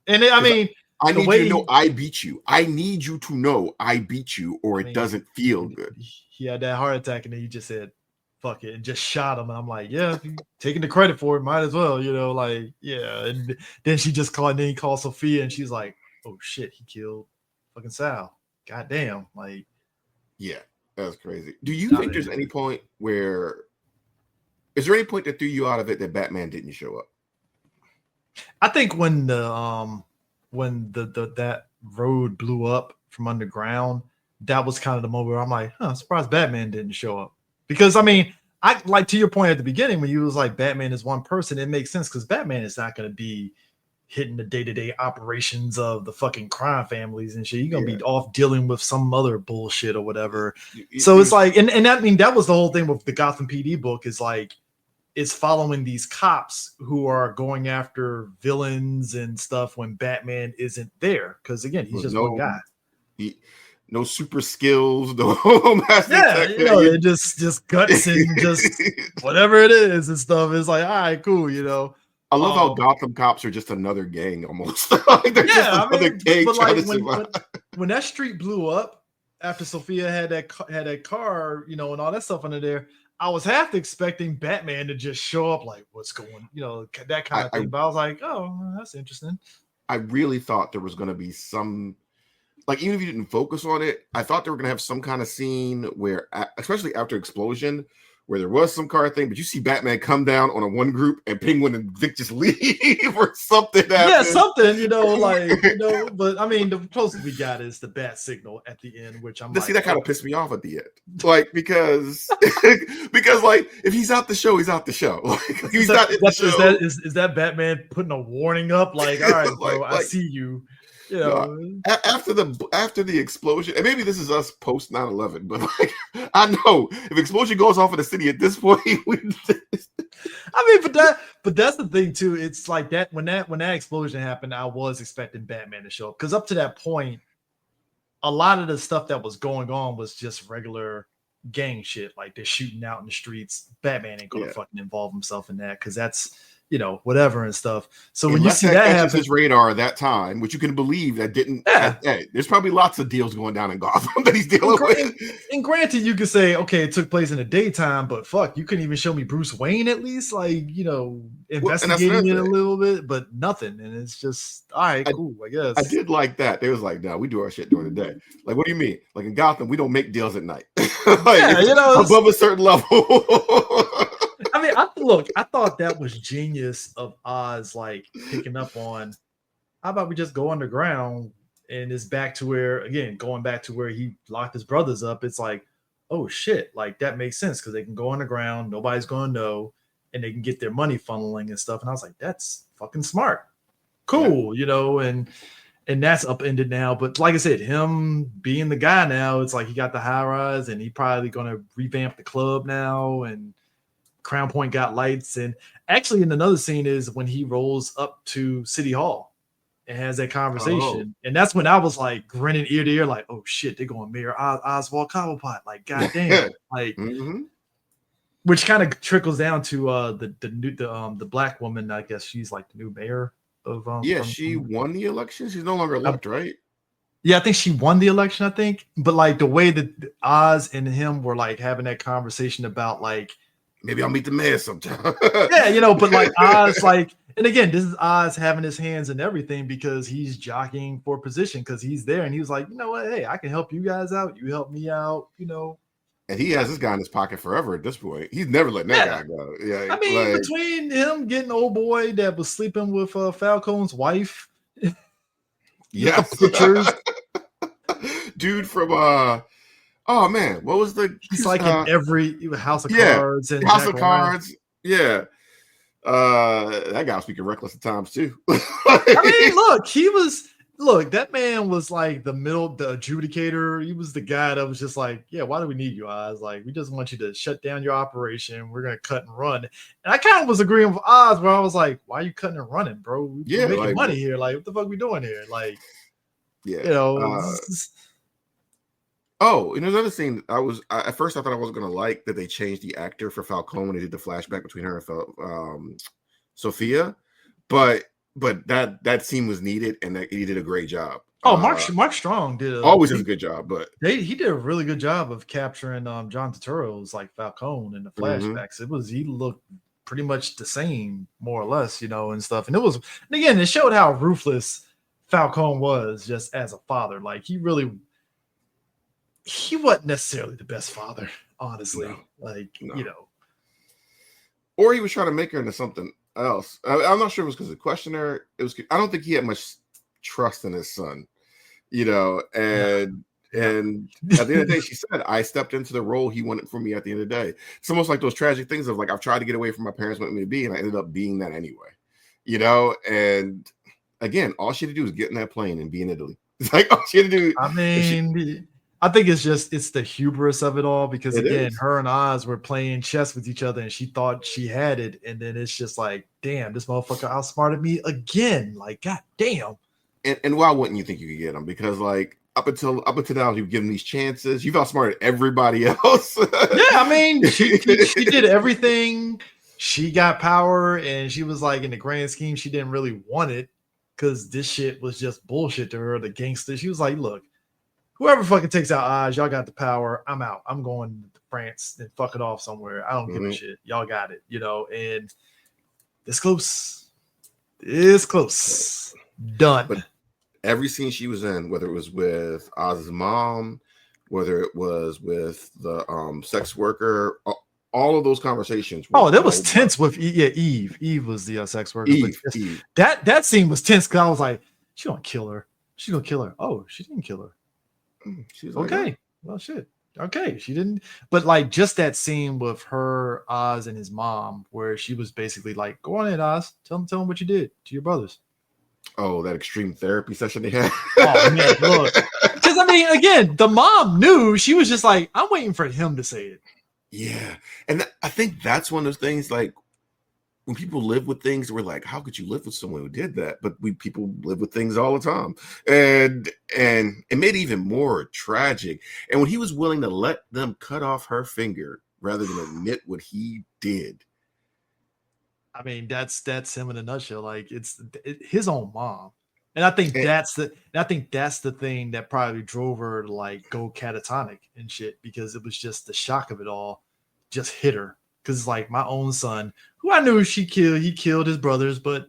and I mean, I the need you way to know I beat you. I need you to know I beat you, or I it mean, doesn't feel good. he had that heart attack, and then he just said, "Fuck it," and just shot him. And I'm like, yeah, if you taking the credit for it, might as well, like, yeah. And then she just called, and then he called Sophia, and she's like, oh shit, he killed fucking Sal. Goddamn, like, Yeah, that's crazy. Do you I think there's mean, any point where is there any point that threw you out of it that Batman didn't show up? I think when the that road blew up from underground, that was kind of the moment where I'm like, huh, I'm surprised Batman didn't show up. Because I mean, I like, to your point at the beginning when you was like Batman is one person, it makes sense because Batman is not gonna be hitting the day-to-day operations of the fucking crime families and shit. You're gonna Yeah, be off dealing with some other bullshit or whatever. it So it's was like, and I mean that was the whole thing with the Gotham PD book, is like it's following these cops who are going after villains and stuff when Batman isn't there. Because again, he's was just one guy. he, no super skills, no master Yeah, tech. it just guts and just whatever it is and stuff. It's like, all right, cool. I love how Um, Gotham cops are just another gang almost. Like they're just yeah, I another mean, gang but trying like to survive. when that street blew up after Sophia had that car, and all that stuff under there, I was half expecting Batman to just show up, like, what's going, that kind I, of I thing. But I was like, oh, that's interesting. I really thought there was going to be some, like, even if you didn't focus on it, I thought they were going to have some kind of scene where, especially after explosion, where there was some car thing, but you see Batman come down on a one group and Penguin and Vic just leave or something happens. Yeah, something, but I mean, the closest we got is the bat signal at the end, which I'm see, that kind of pissed me off at the end. Like, because like if he's out the show, he's out the show. Like he's not in the show. Is that Batman putting a warning up? Like, all right, bro, I see you. After the explosion, and maybe this is us post 9/11, but like I know if explosion goes off in the city at this point, but that's the thing too. It's like that when that explosion happened, I was expecting Batman to show up because up to that point, a lot of the stuff that was going on was just regular gang shit. Like they're shooting out in the streets. Batman ain't gonna fucking involve himself in that because that's whatever and stuff. So when you see that happen, his radar at that time, which you can believe that didn't. Hey, there's probably lots of deals going down in Gotham that he's dealing with. And granted, you could say, okay, it took place in the daytime, but fuck, you couldn't even show me Bruce Wayne at least, like investigating it a little bit, but nothing. And it's just all right, cool, I guess. I did like that. They was like, no, we do our shit during the day. Like, what do you mean? Like in Gotham, we don't make deals at night. Above a certain level. I mean, I thought that was genius of Oz, like picking up on how about we just go underground and it's back to where he locked his brothers up. It's like, oh shit, like that makes sense because they can go underground, nobody's gonna know, and they can get their money funneling and stuff. And I was like, that's fucking smart, cool, and that's upended now. But like I said, him being the guy now, it's like he got the high rise and he probably gonna revamp the club now and Crown Point got lights. And actually in another scene is when he rolls up to City Hall and has that conversation. And that's when I was like grinning ear to ear, like, oh shit, they're going Mayor Oswald Cobblepott. Like, goddamn. Like, which kind of trickles down to the black woman. I guess she's like the new mayor of she won the election. She's no longer elected, right? Yeah, I think she won the election, I think. But like the way that Oz and him were like having that conversation about like, maybe I'll meet the mayor sometime. But like Oz, like, and again, this is Oz having his hands in everything because he's jockeying for position because he's there and he was like, you know what, hey, I can help you guys out. You help me out, And he has this guy in his pocket forever at this point. He's never letting that guy go. Yeah, I mean, between him getting old boy that was sleeping with Falcone's wife, pictures, dude from oh man, what was he's like in every House of Cards and House of Cards. Yeah. That guy was speaking reckless at times too. I mean, that man was like the adjudicator. He was the guy that was just like, yeah, why do we need you, Oz? Like, we just want you to shut down your operation. We're gonna cut and run. And I kind of was agreeing with Oz, where I was like, why are you cutting and running, bro? We're making money here. Like, what the fuck we doing here? Like, Oh, and another thing, at first I thought I wasn't gonna like that they changed the actor for Falcone when they did the flashback between her and Sophia, but that scene was needed and he did a great job. Oh, Mark Strong always does a good job, but he did a really good job of capturing John Turturro's like Falcone in the flashbacks. He looked pretty much the same, more or less, and stuff. And it showed how ruthless Falcone was just as a father. Like he wasn't necessarily the best father, honestly. Or he was trying to make her into something else. I'm not sure it was because of the questioner. I don't think he had much trust in his son, and at the end of the day, she said, I stepped into the role he wanted for me at the end of the day. It's almost like those tragic things of like, I've tried to get away from my parents wanted me to be, and I ended up being that anyway, and again, all she had to do was get in that plane and be in Italy. It's like all she had to do. I mean, I think it's the hubris of it all because her and Oz were playing chess with each other and she thought she had it. And then it's just like, damn, this motherfucker outsmarted me again. Like, god damn. And why wouldn't you think you could get him? Because like up until now, you've given these chances. You've outsmarted everybody else. I mean, she did everything. She got power and she was like, in the grand scheme, she didn't really want it because this shit was just bullshit to her, the gangster. She was like, look, whoever fucking takes out Oz, y'all got the power. I'm out. I'm going to France and fuck it off somewhere. I don't give a shit. Y'all got it, and it's close. It's close. Done. But every scene she was in, whether it was with Oz's mom, whether it was with the sex worker, all of those conversations. Oh, that was tense with Eve. Eve was the sex worker. Eve. That scene was tense because I was like, she gonna kill her. She's gonna kill her. Oh, she didn't kill her. She's okay. Like, well, shit. Okay, she didn't. But like just that scene with her, Oz, and his mom, where she was basically like, "Go on in, Oz. Tell them what you did to your brothers." Oh, that extreme therapy session they had. Oh man, look. Because I mean, again, the mom knew. She was just like, "I'm waiting for him to say it." Yeah, and I think that's one of those things. Like when people live with things, we're like, "How could you live with someone who did that?" But people live with things all the time, and it made it even more tragic. And when he was willing to let them cut off her finger rather than admit what he did, I mean, that's him in a nutshell. Like it's his own mom, and I think that's the thing that probably drove her to like go catatonic and shit, because it was just the shock of it all, just hit her. Because like my own son, who I knew he killed his brothers, but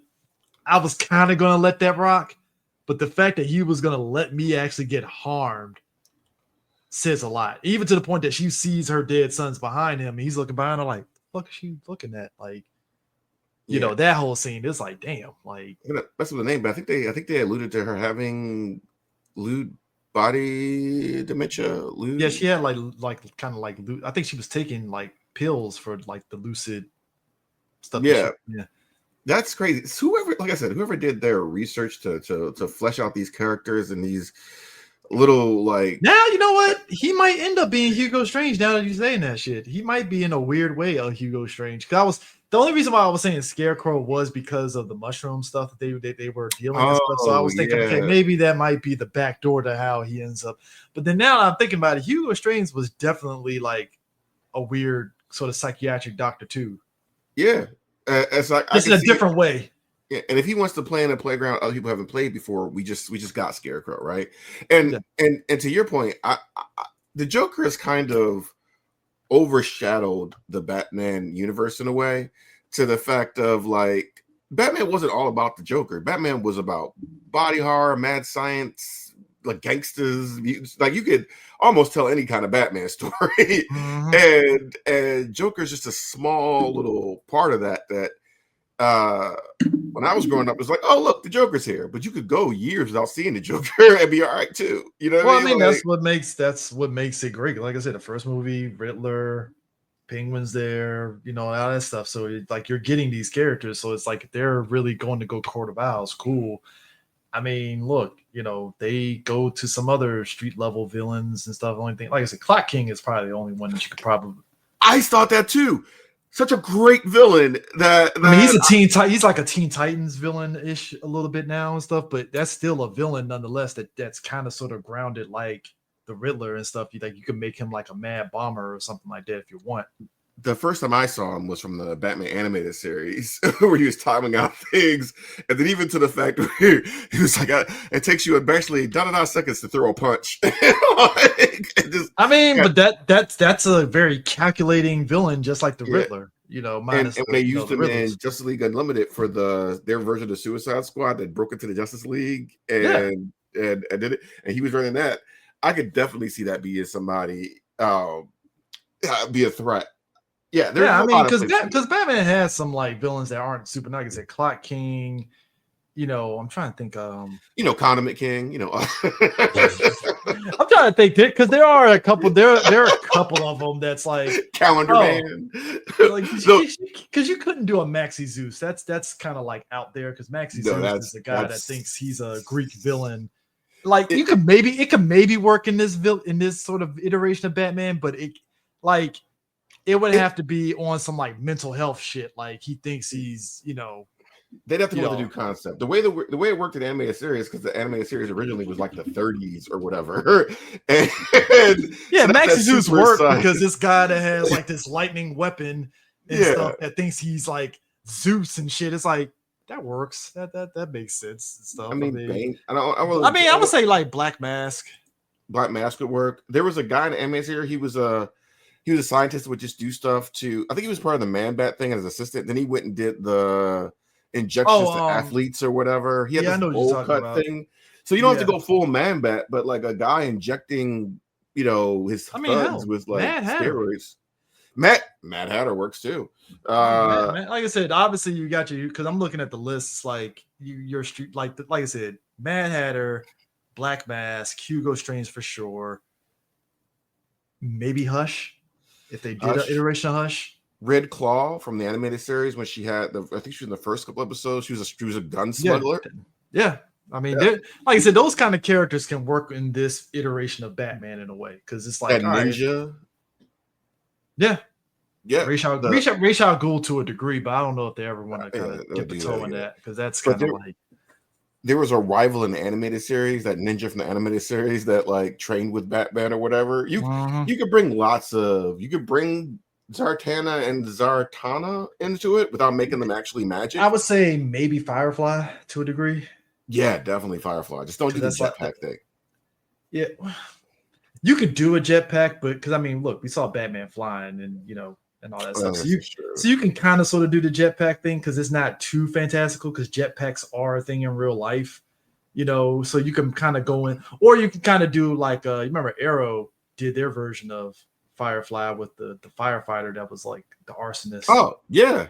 I was kind of gonna let that rock. But the fact that he was gonna let me actually get harmed says a lot. Even to the point that she sees her dead sons behind him, and he's looking behind her like, "What is she looking at?" Like. You know, that whole scene is like, damn, like that's what the name, but I think they alluded to her having lewd body dementia. Yeah, she had like kind of like I think she was taking like pills for like the lucid stuff. Yeah. Yeah. That's crazy. So whoever, like I said, whoever did their research to flesh out these characters and these little like. Now you know what? He might end up being Hugo Strange. Now that you're saying that shit, he might be in a weird way a Hugo Strange. Because the only reason why I was saying Scarecrow was because of the mushroom stuff that they were dealing with. So I was thinking, okay, maybe that might be the back door to how he ends up. But then now I'm thinking about it, Hugo Strange was definitely like a weird sort of psychiatric doctor too. Yeah, it's like just in a different way. Yeah, and if he wants to play in a playground other people haven't played before, we just got Scarecrow, right? And to your point, I the Joker is kind of overshadowed the Batman universe in a way, to the fact of like Batman wasn't all about the Joker. Batman was about body horror, mad science, like gangsters. Like you could almost tell any kind of Batman story. Mm-hmm. And Joker's just a small little part of that when I was growing up, it was like, oh look, the Joker's here, but you could go years without seeing the Joker and be all right too. You know what I mean? Like, that's what makes it great. Like I said, the first movie, Riddler, Penguin's there, you know, all that stuff. So like you're getting these characters, so it's like they're really going to go Court of Owls. Cool. I mean, look, you know, they go to some other street level villains and stuff. The only thing, like I said, Clock King is probably the only one that you could probably. I thought that too. Such a great villain that I mean, he's like a Teen Titans villain-ish a little bit now and stuff, but that's still a villain nonetheless. That's kind of sort of grounded like the Riddler and stuff. You can make him like a mad bomber or something like that if you want. The first time I saw him was from the Batman animated series where he was timing out things, and then even to the fact where he was like, "It takes you basically seconds to throw a punch." But that's a very calculating villain, just like the Riddler. You know, minus and when they used him in Justice League Unlimited for their version of the Suicide Squad that broke into the Justice League and did it, and he was running that. I could definitely see that be somebody be a threat. Yeah, I mean, because Batman has some like villains that aren't super nice. Like I said, Clock King. You know, I'm trying to think. Condiment King. You know, I'm trying to think because there are a couple. There are a couple of them that's like Calendar Man. Like because you couldn't do a Maxi Zeus. That's kind of like out there because Maxi Zeus is the guy that thinks he's a Greek villain. Like it could maybe work in this sort of iteration of Batman, but it would have to be on some like mental health shit. Like he thinks he's, you know, they'd have to go with a new concept. The way it worked in the animated series, because the animated series originally was like the 30s or whatever. And yeah, so Maxi Zeus worked because this guy that has like this lightning weapon and stuff that thinks he's like Zeus and shit. It's like that works. That makes sense and stuff. I mean, I would say like Black Mask. Black Mask would work. There was a guy in the animated series. He was a scientist that would just do stuff to. I think he was part of the Man Bat thing as assistant. Then he went and did the injections to athletes or whatever. He had this bowl cut thing. So you don't have to go full Man Bat, but like a guy injecting, you know, his thugs with like steroids. Matt Hatter works too. Man, like I said, obviously you got you because I'm looking at the lists. Like you're street like I said, Mad Hatter, Black Mask, Hugo Strange for sure. Maybe Hush, if they did an iteration of Hush. Red Claw from the animated series when she had I think she was in the first couple episodes. She was a gun smuggler. Yeah. I mean, like I said, those kind of characters can work in this iteration of Batman in a way because it's like that ninja. Right. Yeah. Ra's al Ghul to a degree, but I don't know if they ever want to kind of dip the toe in that because that's kind of like. There was a rival in the animated series, that ninja from the animated series that like trained with Batman or whatever. You could bring Zartana and Zartana into it without making them actually magic. I would say maybe Firefly to a degree. Yeah, definitely Firefly. Just don't do the jetpack thing. Yeah, you could do a jetpack, but because I mean, look, we saw Batman flying and and all that stuff. So you can kind of sort of do the jetpack thing because it's not too fantastical because jetpacks are a thing in real life, So you can kind of go in, or you can kind of do like you remember Arrow did their version of Firefly with the firefighter that was like the arsonist. Oh yeah.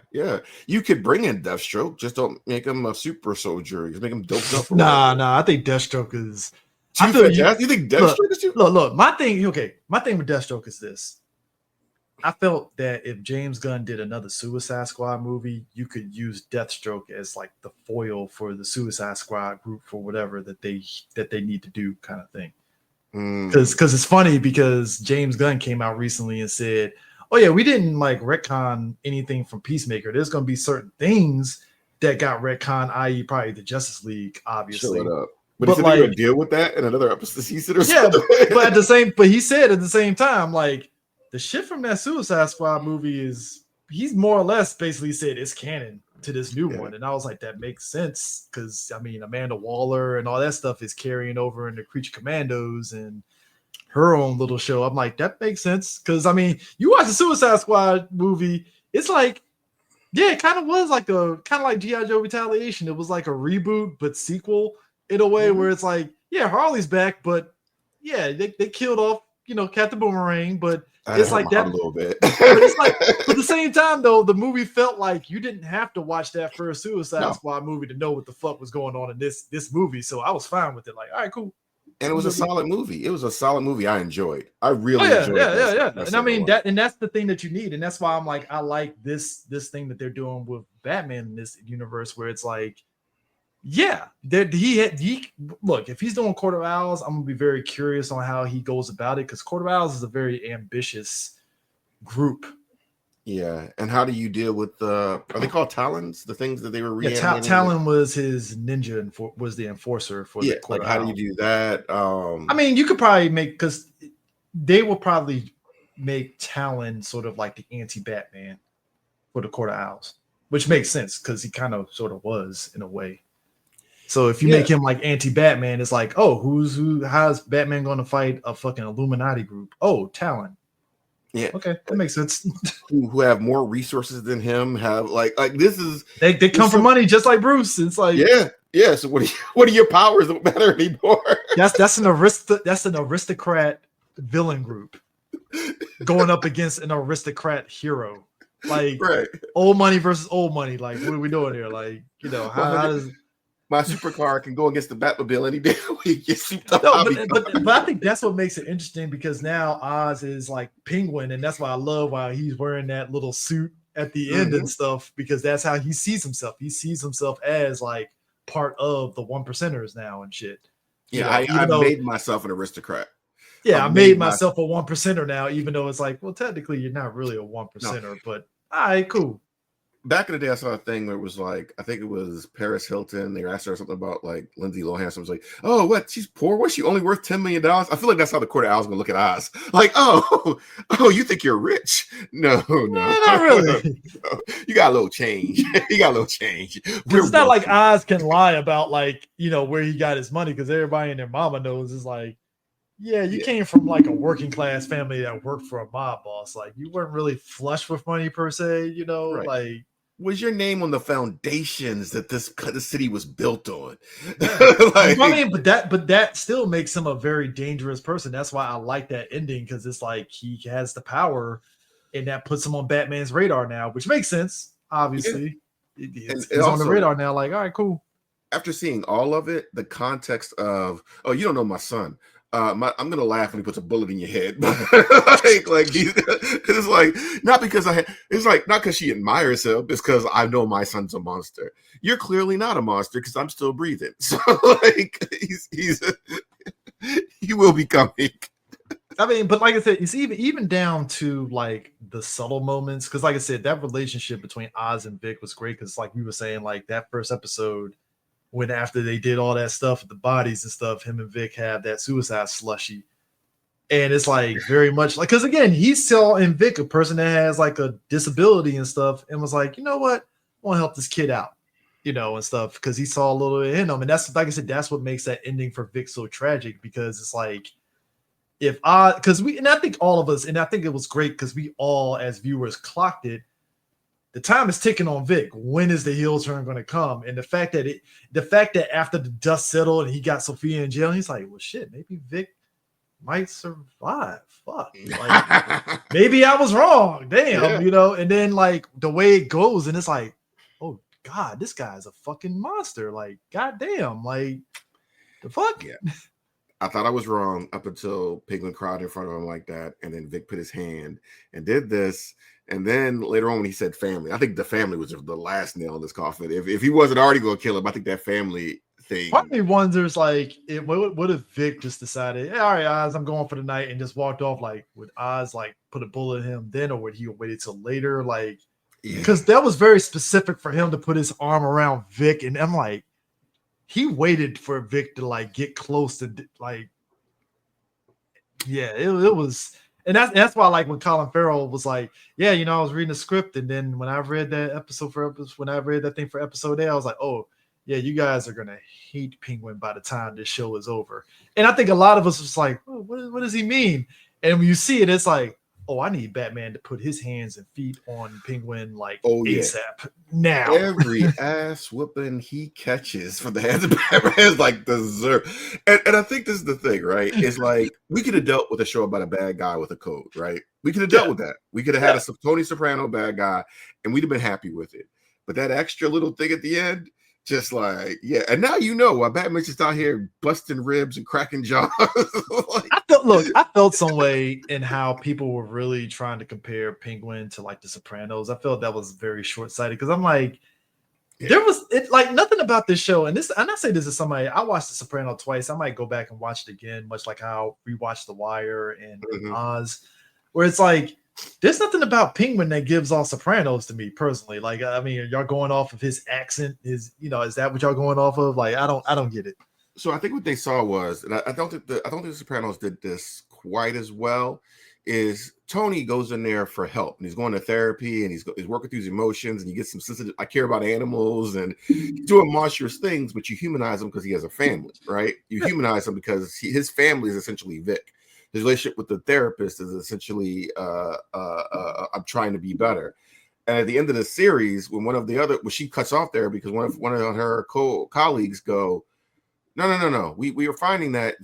You could bring in Deathstroke, just don't make him a super soldier. Just make him doped up. Nah. I think Deathstroke is. You think Deathstroke is too? Look. My thing with Deathstroke is this. I felt that if James Gunn did another Suicide Squad movie, you could use Deathstroke as like the foil for the Suicide Squad group for whatever that they need to do, kind of thing. Because it's funny because James Gunn came out recently and said, "Oh yeah, we didn't like retcon anything from Peacemaker. There's going to be certain things that got retcon, i.e., probably the Justice League, obviously." Shut up. But he said they would deal with that in another episode. He said, but he said at the same time, like. The shit from that Suicide Squad movie he's more or less basically said it's canon to this new one. And I was like, that makes sense. Cause I mean, Amanda Waller and all that stuff is carrying over in the Creature Commandos and her own little show. I'm like, that makes sense. Cause I mean, you watch the Suicide Squad movie, it's like, yeah, it kind of was like like G.I. Joe Retaliation. It was like a reboot, but sequel in a way where it's like, yeah, Harley's back, but yeah, they killed off, Captain Boomerang, but it's like that a little bit. But it's like at the same time though, the movie felt like you didn't have to watch that first Suicide Squad movie to know what the fuck was going on in this movie. So I was fine with it. Like, all right, cool. And it was a solid movie. It was a solid movie. I enjoyed. I really enjoyed it. Yeah. And I mean that's the thing that you need, and that's why I'm like, I like this thing that they're doing with Batman in this universe, where it's like, yeah, he look, if he's doing Court of Owls, I'm gonna be very curious on how he goes about it because Court of Owls is a very ambitious group. Yeah, and how do you deal with are they called Talons? The things that they were reanimating? Talon was his ninja was the enforcer for the Court of how Owls. do you do that? I mean, you could probably because they will probably make Talon sort of like the anti-Batman for the Court of Owls, which makes sense because he kind of sort of was in a way. So if you make him like anti-Batman, it's like, oh, how's Batman going to fight a fucking Illuminati group? Oh, Talon. Yeah. Okay, that makes sense. who have more resources than him have like this is they come from money just like Bruce. It's like yeah. So what are your powers? Don't matter anymore. That's an aristocrat villain group going up against an aristocrat hero. Like old money versus old money. Like what are we doing here? Like how does my supercar can go against the Batmobile any day of the week. But I think that's what makes it interesting because now Oz is like Penguin, and that's why I love why he's wearing that little suit at the end and stuff because that's how he sees himself. He sees himself as like part of the 1%ers now and shit. Yeah, I made myself an aristocrat. Yeah, I made myself a 1%er now, even though it's like, well, technically you're not really a 1%er, but all right, cool. Back in the day, I saw a thing where it was like, I think it was Paris Hilton. They asked her something about like Lindsay Lohan. So I was like, oh, what? She's poor? What's she only worth $10 million? I feel like that's how the Court of Owls gonna look at Oz. Like, oh, you think you're rich? No, not really. No. You got a little change. It's not like Oz can lie about like where he got his money because everybody and their mama knows is like, yeah, you came from like a working class family that worked for a mob boss. Like you weren't really flush with money per se, like. Was your name on the foundations that this city was built on? I mean, but that still makes him a very dangerous person. That's why I like that ending because it's like he has the power and that puts him on Batman's radar now, which makes sense. Obviously, And he's also, on the radar now. Like, all right, cool. After seeing all of it, the context of, oh, you don't know my son. I'm gonna laugh when he puts a bullet in your head. like he's, it's like not because it's like not because she admires him, it's because I know my son's a monster. You're clearly not a monster because I'm still breathing. So like he will be coming. I mean, but like I said, it's even down to like the subtle moments. Because like I said, that relationship between Oz and Vic was great. Because like we were saying, like that first episode, when after they did all that stuff with the bodies and stuff, him and Vic have that suicide slushy. And it's like very much like, because again, he saw in Vic a person that has like a disability and stuff, and was like, you know what, I want to help this kid out, and stuff, because he saw a little bit in him. And that's, like I said, that's what makes that ending for Vic so tragic, because it's like, and I think all of us, and I think it was great because we all as viewers clocked it. The time is ticking on Vic. When is the heel turn going to come? And the fact that after the dust settled and he got Sophia in jail, he's like, well, shit, maybe Vic might survive. Fuck. Like, maybe I was wrong. Damn, And then like the way it goes, and it's like, oh God, this guy's a fucking monster. Like, goddamn, like the fuck. Yeah. I thought I was wrong up until Penguin cried in front of him like that, and then Vic put his hand and did this. And then later on, when he said family, I think the family was the last nail in this coffin. If he wasn't already going to kill him, I think that family thing. Part of me wonders, like, what if Vic just decided, hey, all right, Oz, I'm going for the night, and just walked off? Like, would Oz like put a bullet in him then, or would he wait till later? Like, because that was very specific for him to put his arm around Vic, and I'm like, he waited for Vic to like get close to like, yeah, it was. And that's why, like, when Colin Farrell was like, yeah, I was reading the script, and then when I read that when I read that thing for episode A, I was like, oh, yeah, you guys are gonna hate Penguin by the time this show is over. And I think a lot of us was like, oh, what does he mean? And when you see it, it's like, oh, I need Batman to put his hands and feet on Penguin like ASAP now. Every ass whooping he catches from the hands of Batman is like deserved. And I think this is the thing, right? It's like we could have dealt with a show about a bad guy with a code, right? We could have dealt with that. We could have had a Tony Soprano bad guy, and we'd have been happy with it. But that extra little thing at the end, just like, yeah. And now why Batman's just out here busting ribs and cracking jaws. Like, I felt some way in how people were really trying to compare Penguin to like the Sopranos. I felt that was very short-sighted, because I'm like, there was like nothing about this show. And I say this to somebody, I watched the Soprano twice. I might go back and watch it again, much like how we watched The Wire and Oz, where it's like, there's nothing about Penguin that gives off Sopranos to me personally. Like, I mean, y'all going off of his accent, is that what y'all going off of? Like, I don't get it. So I think what they saw was, and I don't think the Sopranos did this quite as well, is Tony goes in there for help, and he's going to therapy, and he's working through his emotions, and he gets some sensitive, I care about animals, and he's doing monstrous things, but you humanize him because he has a family, right? You humanize him because his family is essentially Vic. His relationship with the therapist is essentially, I'm trying to be better. And at the end of the series, when she cuts off there because one of her colleagues go, no. We are finding that,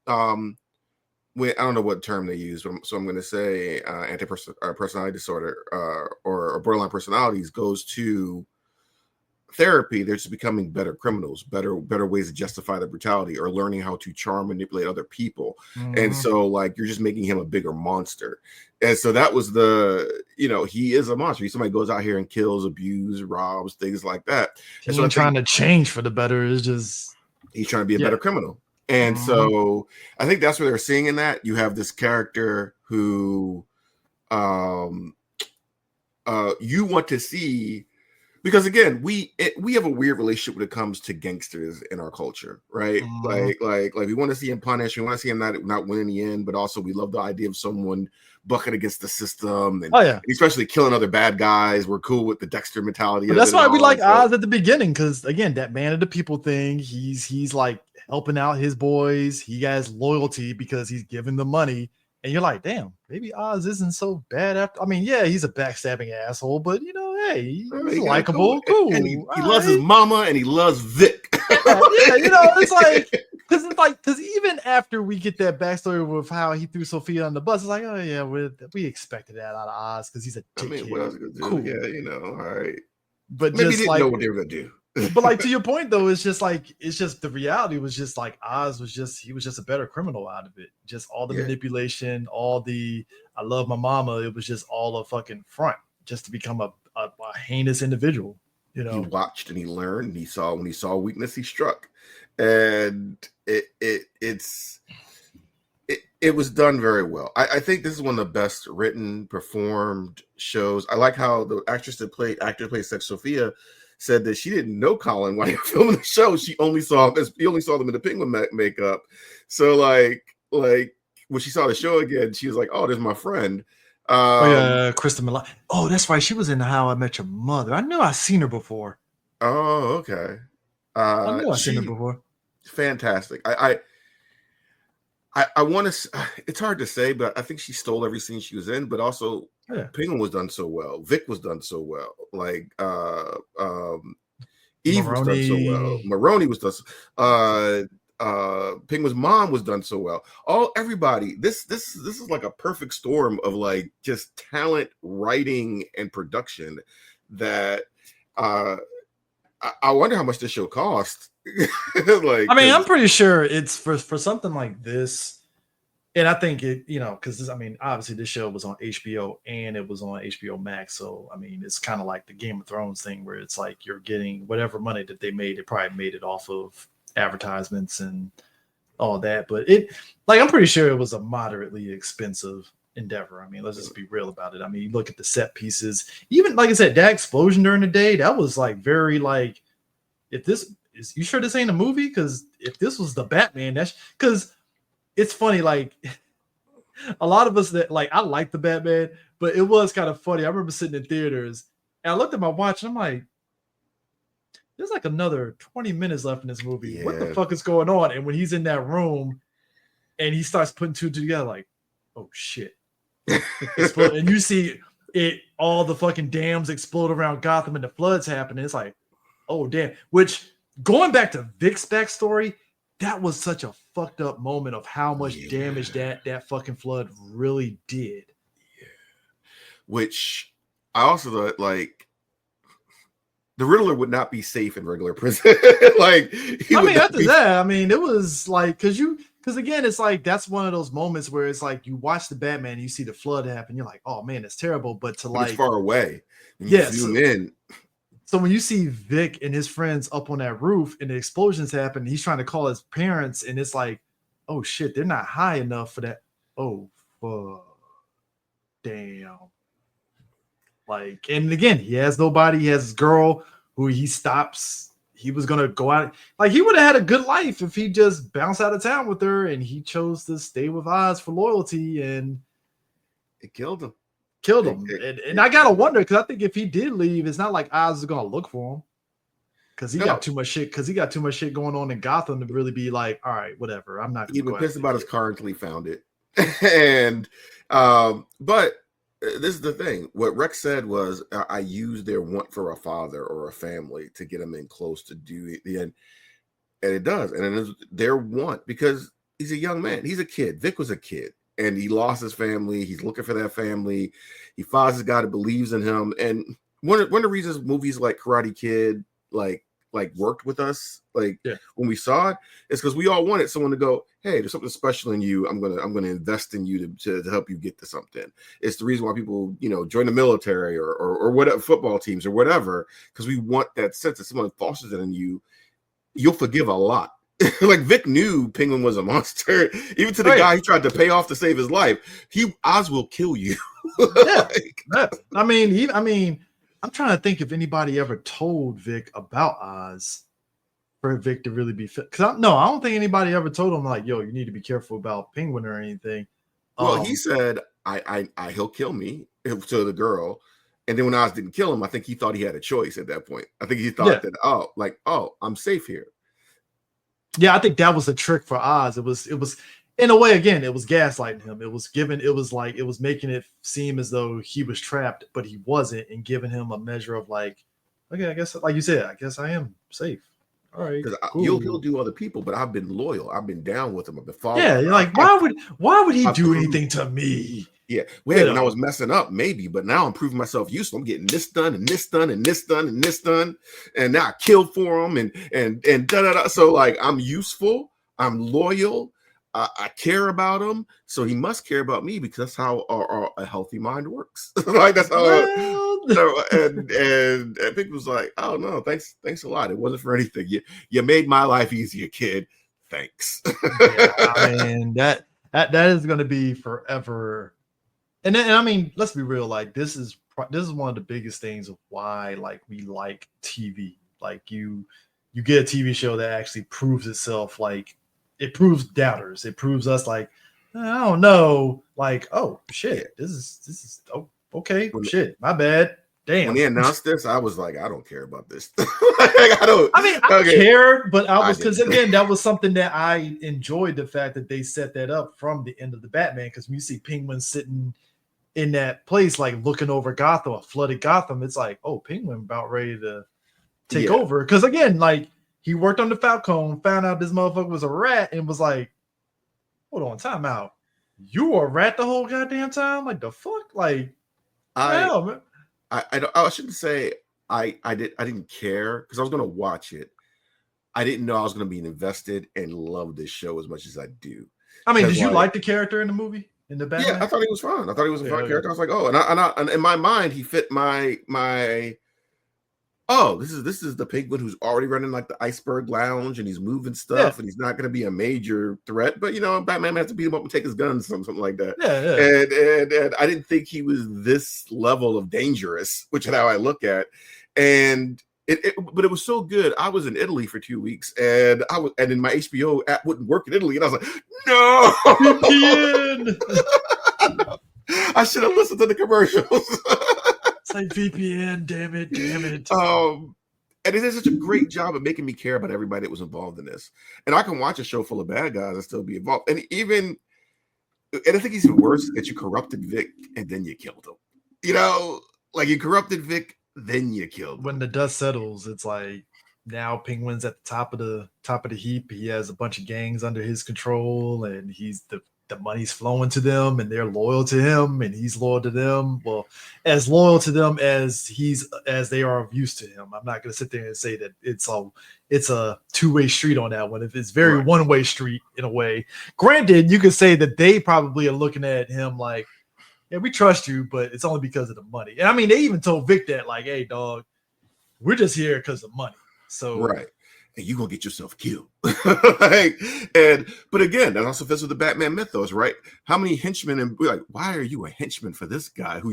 I don't know what term they use, so I'm going to say personality disorder or borderline personalities goes to therapy. They're just becoming better criminals, better ways to justify their brutality, or learning how to charm, manipulate other people. And so like you're just making him a bigger monster. And so that was he is a monster. He's somebody goes out here and kills, abuses, robs, things like that. And so trying to change for the better is just, he's trying to be a better criminal. And so I think that's what they're seeing in that. You have this character who you want to see, because again, we have a weird relationship when it comes to gangsters in our culture, right? Like we want to see him punished, we want to see him not win in the end, but also we love the idea of someone bucking against the system, and especially killing other bad guys. We're cool with the Dexter mentality. But that's why we like Oz at the beginning, because again, that man of the people thing, he's like helping out his boys. He has loyalty because he's giving the money. And you're like, damn, maybe Oz isn't so bad after. I mean, yeah, he's a backstabbing asshole, but hey, he's likable, cool. And he loves his mama, and he loves Vic. It's like because even after we get that backstory with how he threw Sophia on the bus, it's like, oh yeah, we expected that out of Oz because he's a I mean, dickhead. what else you gonna do? Cool. Yeah, all right. But Maybe just they didn't like, know what they were gonna do. but like to your point though, it's just the reality was just like Oz was just a better criminal out of it. Just all the manipulation, all the I love my mama. It was just all a fucking front just to become a heinous individual. You know, he watched and he learned. And he saw when he saw weakness, he struck, and it was done very well. I think this is one of the best written, performed shows. I like how the actor that played Sex Sophia said that she didn't know Colin while they were filming the show. He only saw them in the penguin makeup. So like when she saw the show again, she was like, "Oh, there's my friend." Krista Milan. Oh, that's right. She was in How I Met Your Mother. I knew I'd seen her before. Oh, okay. I knew I'd seen her before. Fantastic. I want to. It's hard to say, but I think she stole every scene she was in. But also, Penguin was done so well. Vic was done so well. Like Eve was done so well. Maroney was done. Penguin's mom was done so well. Everybody. This is like a perfect storm of like just talent, writing, and production. That I wonder how much this show cost. Like, I mean, I'm pretty sure it's for something like this, and I think it, because obviously this show was on HBO and it was on HBO Max, so I mean, it's kind of like the Game of Thrones thing where it's like you're getting whatever money that they made, it probably made it off of advertisements and all that, but I'm pretty sure it was a moderately expensive endeavor. I mean, let's just be real about it. I mean, you look at the set pieces, even like I said, that explosion during the day, that was like very like, if this is, you sure this ain't a movie? Because if this was the Batman, that's because it's funny. Like a lot of us that like, I like the Batman, but it was kind of funny. I remember sitting in theaters and I looked at my watch and I'm like, there's like another 20 minutes left in this movie. Yeah. What the fuck is going on? And when he's in that room and he starts putting two together, like, oh shit. And you see it, all the fucking dams explode around Gotham and the floods happen. It's like, oh damn. Which, going back to Vic's backstory, that was such a fucked up moment of how much damage that fucking flood really did. Yeah. Which I also thought, like, the Riddler would not be safe in regular prison. Like, after that, I mean, it was like, because again, it's like that's one of those moments where it's like you watch the Batman, and you see the flood happen, you're like, oh man, it's terrible. But it's far away. Zoom in. So when you see Vic and his friends up on that roof and the explosions happen, he's trying to call his parents, and it's like, oh shit, they're not high enough for that. Oh fuck. Damn. Like, and again, he has nobody. He has his girl who he stops. He was gonna go out. Like, he would have had a good life if he just bounced out of town with her, and he chose to stay with Oz for loyalty, and it killed him. And I gotta wonder, because I think if he did leave, it's not like Oz is gonna look for him, because he got too much shit. Because he got too much shit going on in Gotham to really be like, all right, whatever. I'm not. He'd been pissed about his car until he found it, and but this is the thing. What Rex said was, I used their want for a father or a family to get him in close to do the end, and it does. And it is their want, because he's a young man. He's a kid. Vic was a kid. And he lost his family. He's looking for that family. He finds a guy that believes in him. And one of the reasons movies like Karate Kid like worked with us, when we saw it, is because we all wanted someone to go, hey, there's something special in you. I'm gonna invest in you to help you get to something. It's the reason why people join the military or whatever, football teams or whatever, because we want that sense that someone fosters it in you. You'll forgive a lot. Like, Vic knew Penguin was a monster, even to the guy he tried to pay off to save his life. Oz will kill you. I mean, I'm trying to think if anybody ever told Vic about Oz for Vic to really be fit. Because I don't think anybody ever told him like, yo, you need to be careful about Penguin or anything. Well, he said, he'll kill me to the girl. And then when Oz didn't kill him, I think he thought he had a choice at that point. I think he thought that, I'm safe here. Yeah, I think that was a trick for Oz. It was in a way, again, it was gaslighting him. It was making it seem as though he was trapped, but he wasn't, and giving him a measure of like, okay, I guess, like you said, I guess I am safe. all right, Because cool. he'll do other people, but I've been loyal. I've been down with him. I've been following. Yeah, you're like, why would he do anything to me? Yeah, well, when I was messing up, maybe, but now I'm proving myself useful. I'm getting this done and this done and this done and this done, and now I killed for him and da da da. So like, I'm useful. I'm loyal. I care about him, so he must care about me because that's how a healthy mind works. Like that's how. And Vic was like, "Oh no, thanks a lot. It wasn't for anything. You made my life easier, kid. Thanks." Yeah, I mean that is going to be forever. And I mean, let's be real. Like this is one of the biggest things of why like we like TV. Like you get a TV show that actually proves itself. Like it proves doubters. It proves us like, I don't know. Like, oh shit, this is okay. Shit, my bad. Damn. When they announced this, I was like, I don't care about this. I cared, but I was, because again, that was something that I enjoyed, the fact that they set that up from the end of the Batman. Because when you see Penguin sitting in that place, like looking over Gotham, a flooded Gotham, it's like, oh, Penguin about ready to take over. Because again, like he worked on the Falcone, found out this motherfucker was a rat, and was like, hold on, time out. You were a rat the whole goddamn time? Like the fuck? Like, hell, man. I shouldn't say I didn't care because I was gonna watch it. I didn't know I was gonna be invested and love this show as much as I do. I mean, did you like the character in the movie? In the Batman? Yeah, I thought he was fun. I thought he was a fun character. I was like, oh, and in my mind, he fit my oh, this is the Penguin who's already running like the Iceberg Lounge and he's moving stuff and he's not going to be a major threat. But Batman has to beat him up and take his guns, something like that. Yeah. And I didn't think he was this level of dangerous, which is how I look at. And but it was so good. I was in Italy for 2 weeks, and then my HBO app wouldn't work in Italy, and I was like, no, VPN. I should have listened to the commercials. It's like VPN, damn it. And it did such a great job of making me care about everybody that was involved in this. And I can watch a show full of bad guys and still be involved. And I think it's even worse that you corrupted Vic and then you killed him. Like you corrupted Vic, then you killed him. When the dust settles, it's like now Penguin's at the top of the heap. He has a bunch of gangs under his control, and he's the money's flowing to them, and they're loyal to him, and he's loyal to them. Well, as loyal to them as they are used to him. I'm not going to sit there and say that it's a two-way street on that one. If it's very one-way street in a way. Granted, you could say that they probably are looking at him like, yeah, we trust you, but it's only because of the money. And I mean, they even told Vic that, like, hey, dog, we're just here because of money. So right. And you're gonna get yourself killed. But again, that also fits with the Batman mythos, right? How many henchmen, and we're like, why are you a henchman for this guy who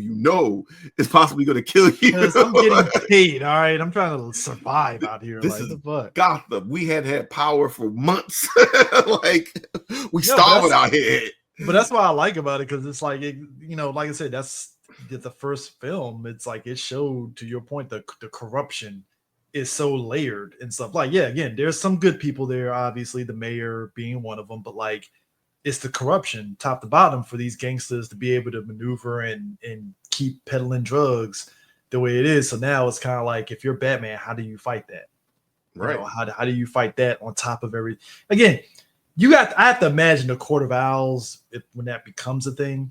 is possibly gonna kill you? Because I'm getting paid, all right. I'm trying to survive out here. This is Gotham. We had power for months. Like we starving out here. But that's what I like about it, because it's like like I said, that's the first film. It's like it showed, to your point, the corruption is so layered and stuff. Like, yeah, again, there's some good people there, obviously, the mayor being one of them, but like it's the corruption top to bottom for these gangsters to be able to maneuver and keep peddling drugs the way it is. So now it's kind of like, if you're Batman, how do you fight that? Right. How do you fight that on top of everything? Again, I have to imagine the Court of Owls, when that becomes a thing,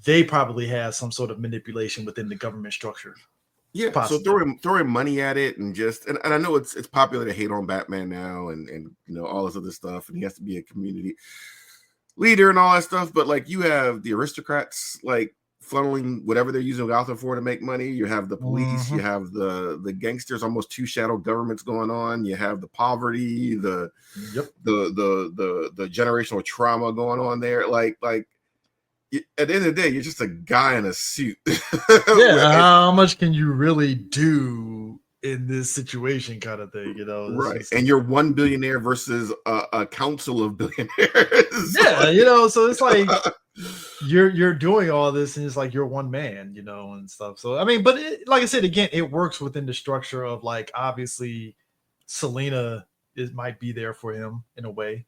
they probably have some sort of manipulation within the government structure. Yeah, possibly. So throwing money at it and I know it's popular to hate on Batman now and all this other stuff, and he has to be a community leader and all that stuff. But like, you have the aristocrats like funneling whatever they're using Gotham for to make money. You have the police, you have the gangsters, almost two shadow governments going on. You have the poverty, the generational trauma going on there. Like at the end of the day, you're just a guy in a suit. Yeah, how much can you really do in this situation, kind of thing, Right. And you're one billionaire versus a council of billionaires. Yeah, so it's like you're doing all this, and it's like you're one man, and stuff. So I mean, but like I said, again, it works within the structure of, like, obviously Selena might be there for him in a way.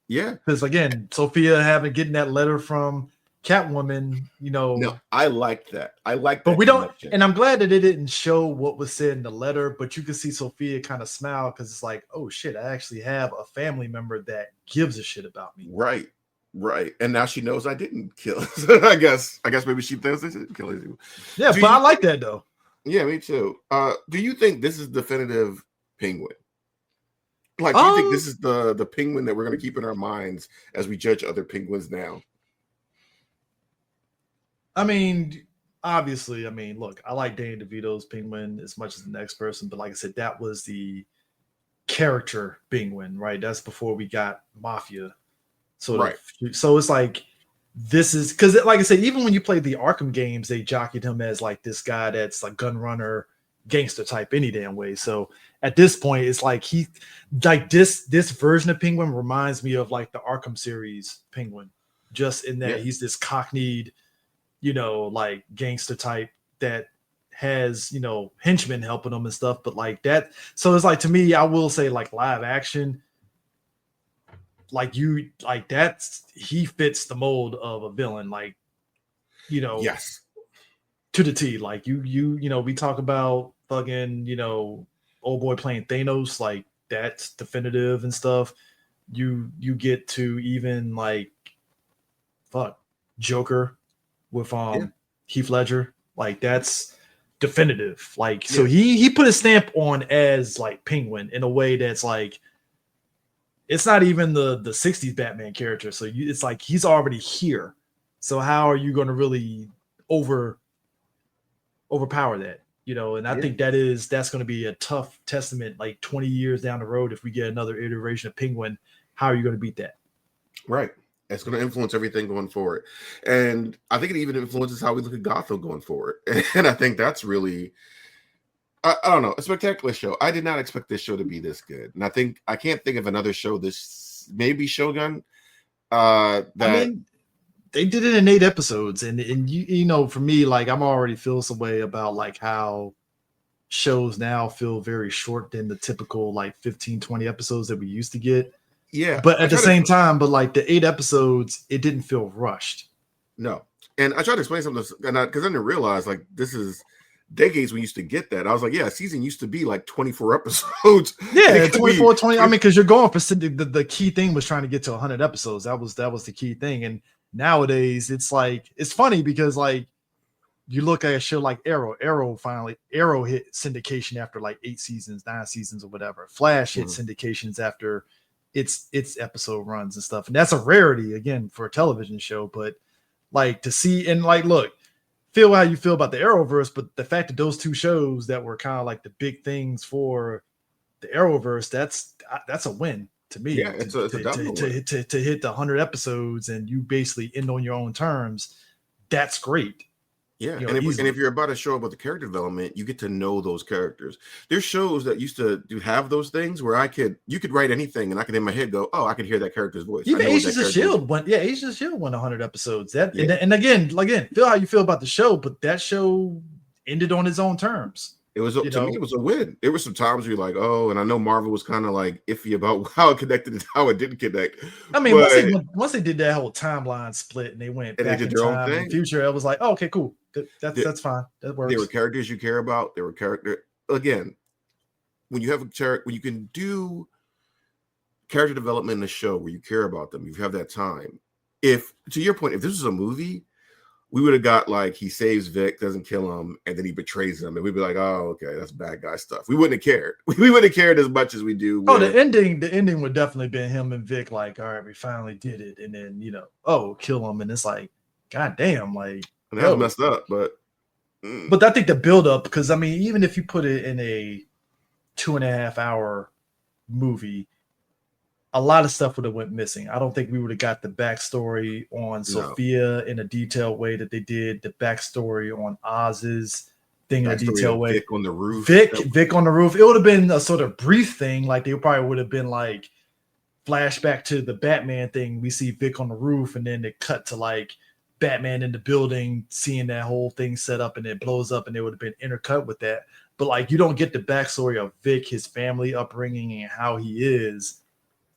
Yeah, because again, Sophia getting that letter from Catwoman, No, I like that. I like but that we don't, connection. and I'm glad that they didn't show what was said in the letter, but you can see Sophia kind of smile because it's like, oh shit, I actually have a family member that gives a shit about me. Right. Right. And now she knows I didn't kill. I guess maybe she thinks I didn't kill anyone. Yeah, Do but I you like that though. Yeah, me too. Do you think this is definitive Penguin? Like, do you think this is the Penguin that we're going to keep in our minds as we judge other Penguins now? I mean, obviously, look, I like Danny DeVito's Penguin as much as the next person, but like I said, that was the character Penguin, right? That's before we got Mafia. Right. So it's like this is because, like I said, even when you play the Arkham games, they jockeyed him as like this guy that's like gun runner, gangster type any damn way. So at this point, it's like this version of Penguin reminds me of like the Arkham series Penguin, just in that he's this cockneyed, like gangster type that has, henchmen helping him and stuff. But like that, so it's like, to me, I will say like live action, he fits the mold of a villain, like, Yes, to the T. Like we talk about fucking, old boy playing Thanos, like that's definitive and stuff. You get to even like Joker with Heath Ledger, like that's definitive. Like, so he put a stamp on as like Penguin in a way that's like, it's not even the 60s Batman character. So it's like he's already here. So how are you going to really overpower that? And I think that's going to be a tough testament like 20 years down the road. If we get another iteration of Penguin, how are you going to beat that? Right. It's going to influence everything going forward. And I think it even influences how we look at Gotham going forward. And I think that's really, I don't know, a spectacular show. I did not expect this show to be this good. And I can't think of another show this, maybe Shogun. They did it in 8 episodes. And for me, like, I'm already feel some way about like how shows now feel very short than the typical like 15, 20 episodes that we used to get. Yeah. But at the same time, like the 8 episodes, it didn't feel rushed. No. And I tried to explain something, because I didn't realize like this is decades we used to get that. I was like, yeah, a season used to be like 24 episodes. Yeah, 24, 20. Because you're going for the key thing was trying to get to 100 episodes. That was the key thing. And nowadays, it's like, it's funny because like you look at a show like Arrow hit syndication after like 8 seasons, 9 seasons or whatever. Flash hit syndications after its episode runs and stuff. And that's a rarity again for a television show, but like to see, and like, look, feel how you feel about the Arrowverse, but the fact that those 2 shows that were kind of like the big things for the Arrowverse, that's a win to me. Yeah, it's a win. To hit the 100 episodes and you basically end on your own terms. That's great. Yeah, and if you're about to show about the character development, you get to know those characters. There's shows that used to have those things where you could write anything and I could in my head go, oh, I could hear that character's voice. Even Agents of S.H.I.E.L.D. Agents of S.H.I.E.L.D. won 100 episodes. And again, feel how you feel about the show, but that show ended on its own terms. It was, to me, it was a win. There were some times where you're like, oh, and I know Marvel was kind of like iffy about how it connected and how it didn't connect. Once they did that whole timeline split and they went back in time and future, I was like, oh, okay, cool. That's fine. That works. There were characters you care about. There were again, when you have when you can do character development in a show where you care about them, you have that time. If, to your point, if this was a movie, we would have got like he saves Vic, doesn't kill him, and then he betrays him, and we'd be like, "Oh, okay, that's bad guy stuff." We wouldn't have cared. We wouldn't have cared as much as we do. The ending would definitely be him and Vic, like, all right, we finally did it, and then kill him, and it's like, god damn, like, and that was messed up, but I think the build up, because even if you put it in a 2.5 hour movie, a lot of stuff would have went missing. I don't think we would have got the backstory on Sophia in a detailed way that they did. The backstory on Oz's thing in a detailed way. Vic on the roof. Vic on the roof. It would have been a sort of brief thing. Like they probably would have been like flashback to the Batman thing. We see Vic on the roof, and then it cut to like Batman in the building, seeing that whole thing set up, and it blows up, and it would have been intercut with that. But like you don't get the backstory of Vic, his family upbringing, and how he is,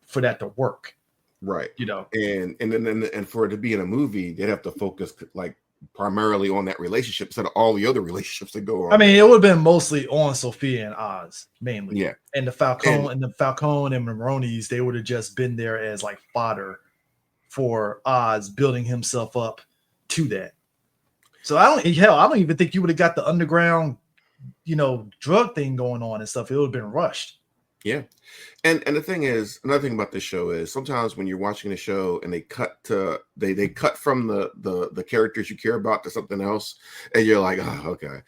for that to work. Right. You know, And for it to be in a movie, they'd have to focus like primarily on that relationship instead of all the other relationships that go on. I mean, it would have been mostly on Sophia and Oz mainly. Yeah. And the Falcone and Maronis, they would have just been there as like fodder for Oz building himself up to that. So I don't even think you would have got the underground, drug thing going on and stuff. It would have been rushed. Yeah. And the thing is, another thing about this show is sometimes when you're watching the show and they cut from the characters you care about to something else, and you're like, oh, okay.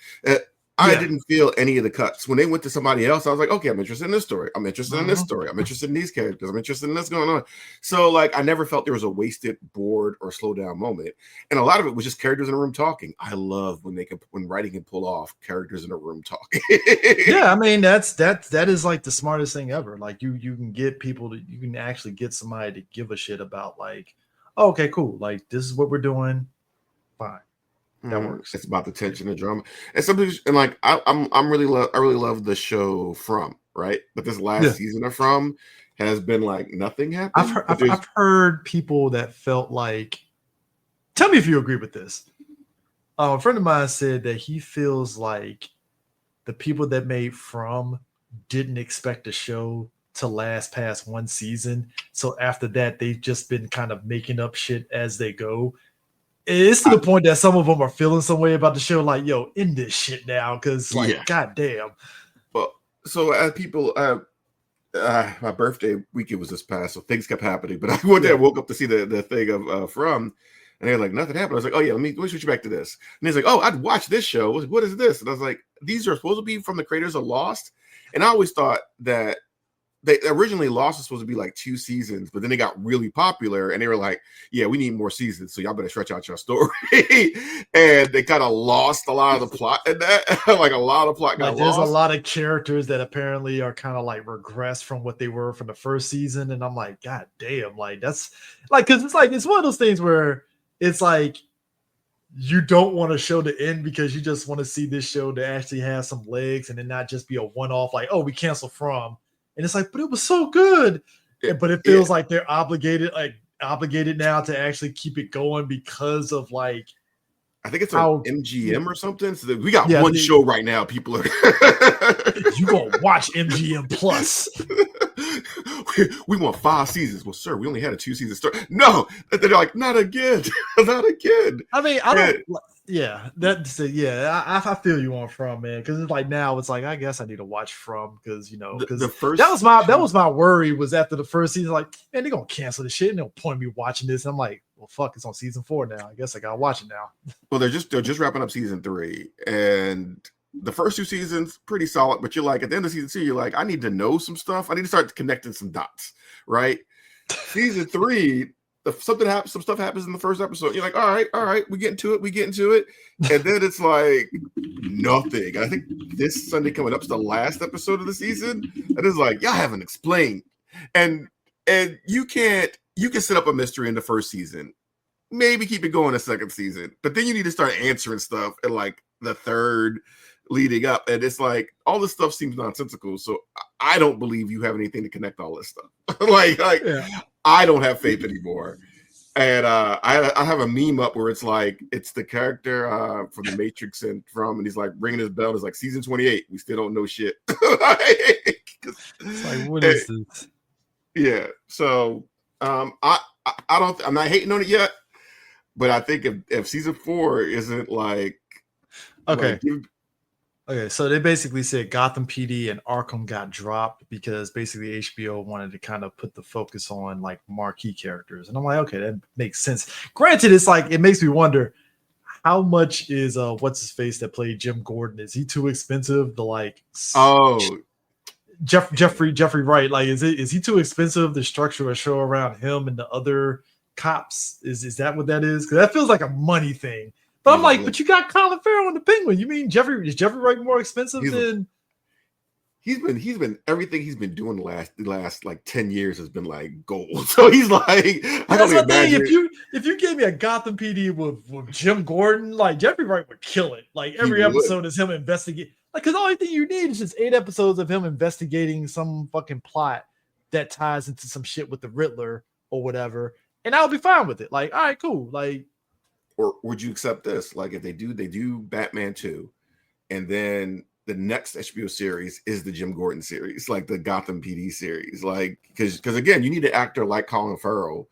I didn't feel any of the cuts. When they went to somebody else, I was like, okay, I'm interested in this story. I'm interested in this story. I'm interested in these characters. I'm interested in this going on. So like I never felt there was a wasted, bored, or slow down moment. And a lot of it was just characters in a room talking. I love when writing can pull off characters in a room talking. Yeah, I mean that is like the smartest thing ever. Like you can get people you can actually get somebody to give a shit about like, oh, okay, cool. Like this is what we're doing. Fine. That works. It's about the tension and drama, and something. And like I really love the show From, right? But this last season of From has been like nothing happened. I've heard people that felt like. Tell me if you agree with this. A friend of mine said that he feels like the people that made From didn't expect the show to last past one season, so after that they've just been kind of making up shit as they go. It's to the point that some of them are feeling some way about the show, like, yo, end this shit now, because, like, goddamn. Well, so as people, my birthday weekend was this past, so things kept happening. But one day I woke up to see the thing of From, and they're like, nothing happened. I was like, oh, yeah, let me switch you back to this. And he's like, oh, I'd watch this show. What is this? And I was like, these are supposed to be from the creators of Lost. And I always thought that they originally Lost was supposed to be like 2 seasons, but then they got really popular and they were like, yeah, we need more seasons. So y'all better stretch out your story. And they kind of lost a lot of the plot in that. Like a lot of plot got lost. There's a lot of characters that apparently are kind of like regressed from what they were from the first season. And I'm like, God damn, like that's like, cause it's one of those things where it's like, you don't want to show the end because you just want to see this show to actually have some legs and then not just be a one-off, like, oh, we cancel From. And it's like, but it was so good. But it feels like they're obligated now to actually keep it going because of like, I think it's on MGM or something. So we got one show right now. People are you gonna watch MGM Plus. we want 5 seasons. Well, sir, we only had a 2-season story. No, they're like, not again. Not again. I mean, I don't. Yeah, I feel you on From, man, because it's like now it's like I guess I need to watch From because because that was my worry was after the first season, like, man, they're gonna cancel the shit and no point in me watching this. And I'm like, well, fuck, it's on season 4 now. I guess I gotta watch it now. Well, they're just wrapping up season 3, and the first 2 seasons pretty solid, but you're like at the end of season 2, you're like, I need to know some stuff. I need to start connecting some dots, right? Season 3. Some stuff happens in the first episode. You're like, all right, we get into it. And then it's like nothing. I think this Sunday coming up is the last episode of the season. And it's like, y'all haven't explained. And you can set up a mystery in the first season. Maybe keep it going the second season. But then you need to start answering stuff in like the third leading up. And it's like all this stuff seems nonsensical. So I don't believe you have anything to connect all this stuff. I don't have faith anymore. And I have a meme up where it's like, it's the character from The Matrix and he's like ringing his bell. It's like season 28. We still don't know shit. It's like, what is this? Yeah. So I'm not hating on it yet, but I think if season 4 isn't like, okay. Okay, so they basically said Gotham PD and Arkham got dropped because basically HBO wanted to kind of put the focus on like marquee characters. And I'm like, okay, that makes sense. Granted, it's like, it makes me wonder how much is what's his face that played Jim Gordon? Is he too expensive to like Jeffrey Wright? Like, is he too expensive to structure a show around him and the other cops? Is that what that is? Because that feels like a money thing. But I'm like, but you got Colin Farrell on the Penguin. You mean is Jeffrey Wright more expensive than? He's been everything he's been doing the last like 10 years has been like gold. So he's like, that's what thing. If you gave me a Gotham PD with Jim Gordon, like Jeffrey Wright would kill it. Like every episode is him investigating. Like, because the only thing you need is just 8 episodes of him investigating some fucking plot that ties into some shit with the Riddler or whatever, and I'll be fine with it. Like, all right, cool. Like, or would you accept this? Like, if they do Batman 2, and then the next HBO series is the Jim Gordon series, like the Gotham PD series, like because again, you need an actor like Colin Farrell,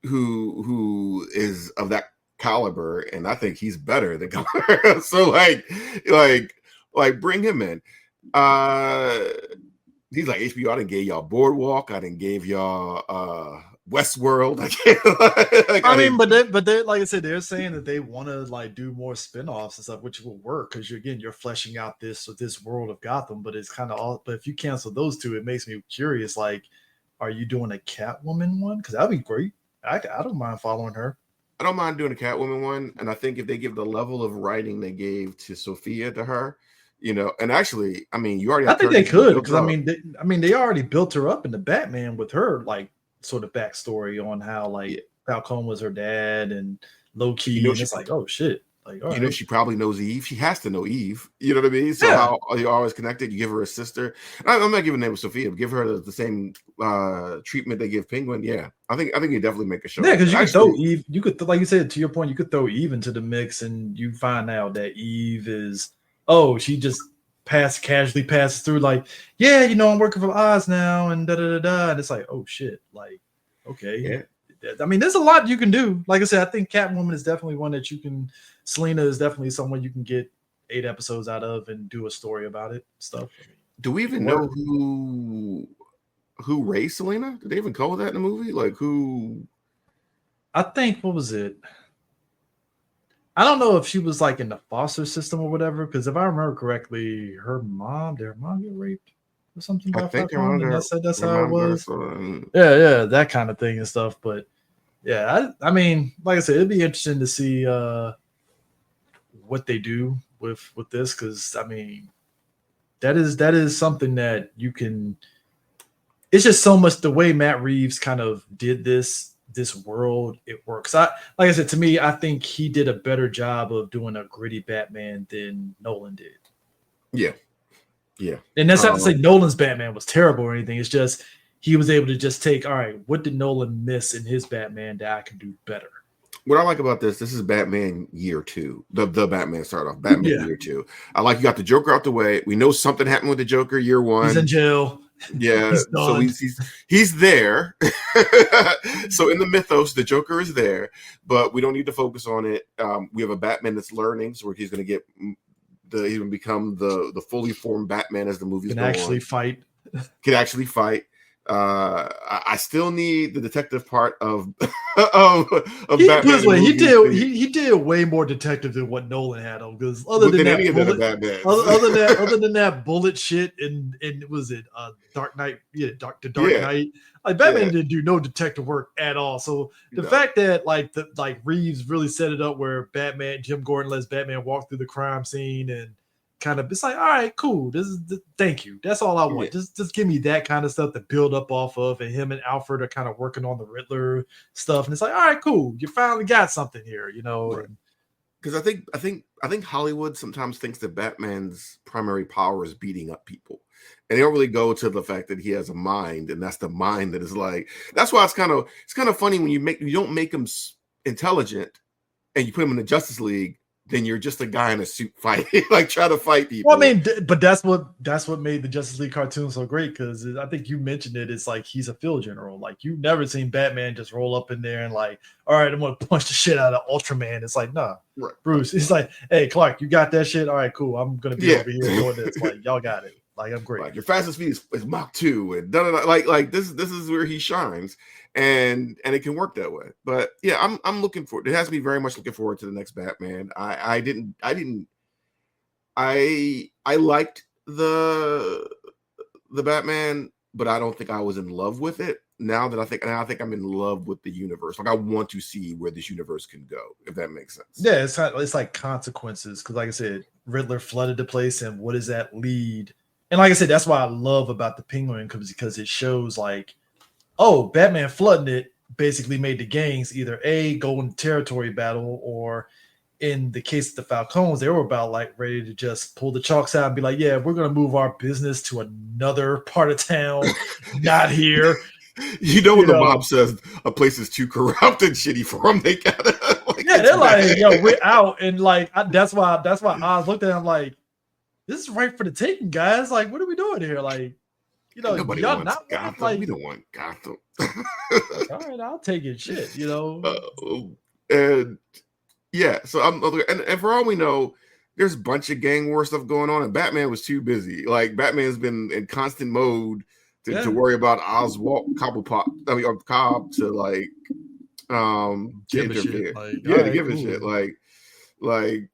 who is of that caliber, and I think he's better than Colin Farrell. So like bring him in. He's like, HBO, I didn't give y'all Boardwalk, I didn't give y'all Westworld. But they like I said, they're saying that they want to like do more spinoffs and stuff, which will work because you're fleshing out this world of Gotham. But it's kind of all. But if you cancel those two, it makes me curious. Like, are you doing a Catwoman one? Because that'd be great. I don't mind following her. I don't mind doing a Catwoman one, and I think if they give the level of writing they gave to Sophia to her, and actually, I mean, you already. I think they could because they already built her up in the Batman with her like sort of backstory on how like Falcone was her dad and low key, and it's like, oh shit, like she probably knows Eve. She has to know Eve. You know what I mean? So how you're always connected. You give her a sister. I'm not giving the name of Sophia. Give her the same treatment they give Penguin. Yeah, I think you definitely make a show. Yeah, because you could throw Eve. You could, like you said, to your point, you could throw Eve into the mix, and you find out that Eve is she just casually passes through, like, yeah, I'm working for Oz now, and da da da da, and it's like, oh shit, like, okay, yeah. I mean, there's a lot you can do. Like I said, I think Catwoman is definitely one that you can. Selena is definitely someone you can get 8 episodes out of and do a story about it. Stuff. Do we even know who raised Selena? Did they even call that in the movie? Like who? I think what was it? I don't know if she was like in the foster system or whatever. Because if I remember correctly, did her mom get raped or something? I think that's how it was. Yeah, that kind of thing and stuff. But yeah, I mean, like I said, it'd be interesting to see what they do with this, because I mean, that is something that you can. It's just so much the way Matt Reeves kind of did this world. It works. Like I said, to me, I think he did a better job of doing a gritty Batman than Nolan did. Yeah. And that's not to say Nolan's Batman was terrible or anything. It's just he was able to just take, all right, what did Nolan miss in his Batman that I can do better? What I like about this is Batman year 2. The Batman start off Batman year 2. I like you got the Joker out the way. We know something happened with the Joker year 1. He's in jail. Yeah, so he's there. So in the mythos, the Joker is there, but we don't need to focus on it. We have a Batman that's learning, so he's going to get he's going to become the fully formed Batman as the movies go on. Can actually fight. I still need the detective part of Batman. He did way more detective than what Nolan had on, because other than that bullet shit and was it Dark Knight? Yeah, Dark Knight. Like Batman didn't do no detective work at all. So the fact that like Reeves really set it up where Jim Gordon lets Batman walk through the crime scene and kind of, it's like, all right, cool. Thank you. That's all I want. Just give me that kind of stuff to build up off of. And him and Alfred are kind of working on the Riddler stuff. And it's like, all right, cool. You finally got something here, Right. Because I think Hollywood sometimes thinks that Batman's primary power is beating up people. And they don't really go to the fact that he has a mind, and that's the mind that is like. That's why it's kind of funny when you don't make him intelligent, and you put him in the Justice League. Then you're just a guy in a suit fighting, like trying to fight people. Well, I mean, but that's what made the Justice League cartoon so great, because I think you mentioned it. It's like he's a field general. Like you've never seen Batman just roll up in there and like, all right, I'm gonna punch the shit out of Ultraman. It's like, nah, right. Bruce. He's like, hey, Clark, you got that shit? All right, cool. I'm gonna be over here doing this. Like y'all got it. Like I'm great. Like your fastest speed is Mach 2, and like this is where he shines, and it can work that way. But yeah, I'm looking forward. It has to be very much looking forward to the next Batman. I liked the Batman, but I don't think I was in love with it. Now I think I'm in love with the universe. Like I want to see where this universe can go, if that makes sense. Yeah, it's like consequences, because like I said, Riddler flooded the place, and what does that lead? And like I said, that's why I love about the Penguin, because it shows like, oh, Batman flooding it basically made the gangs either go into territory battle, or in the case of the Falcones, they were about like ready to just pull the chalks out and be like, yeah, we're going to move our business to another part of town, not here. You know, when You the know, mob says a place is too corrupt and shitty for them, they gotta like, yeah, it's they're like, bad. yo, we're out, and like that's why Oz looked at him like, this is right for the taking, guys. Like, what are we doing here? Like, you know, Nobody y'all wants not want Gotham. like, We don't want Gotham. like, all right, I'll take it. Shit, you know. And yeah, so and for all we know, there's a bunch of gang war stuff going on, and Batman was too busy. Like Batman's been in constant mode to worry about Oswald Cobblepott, or Cobb to like to Give a interfere. shit. Like, Yeah, all to right, give a cool. shit. Like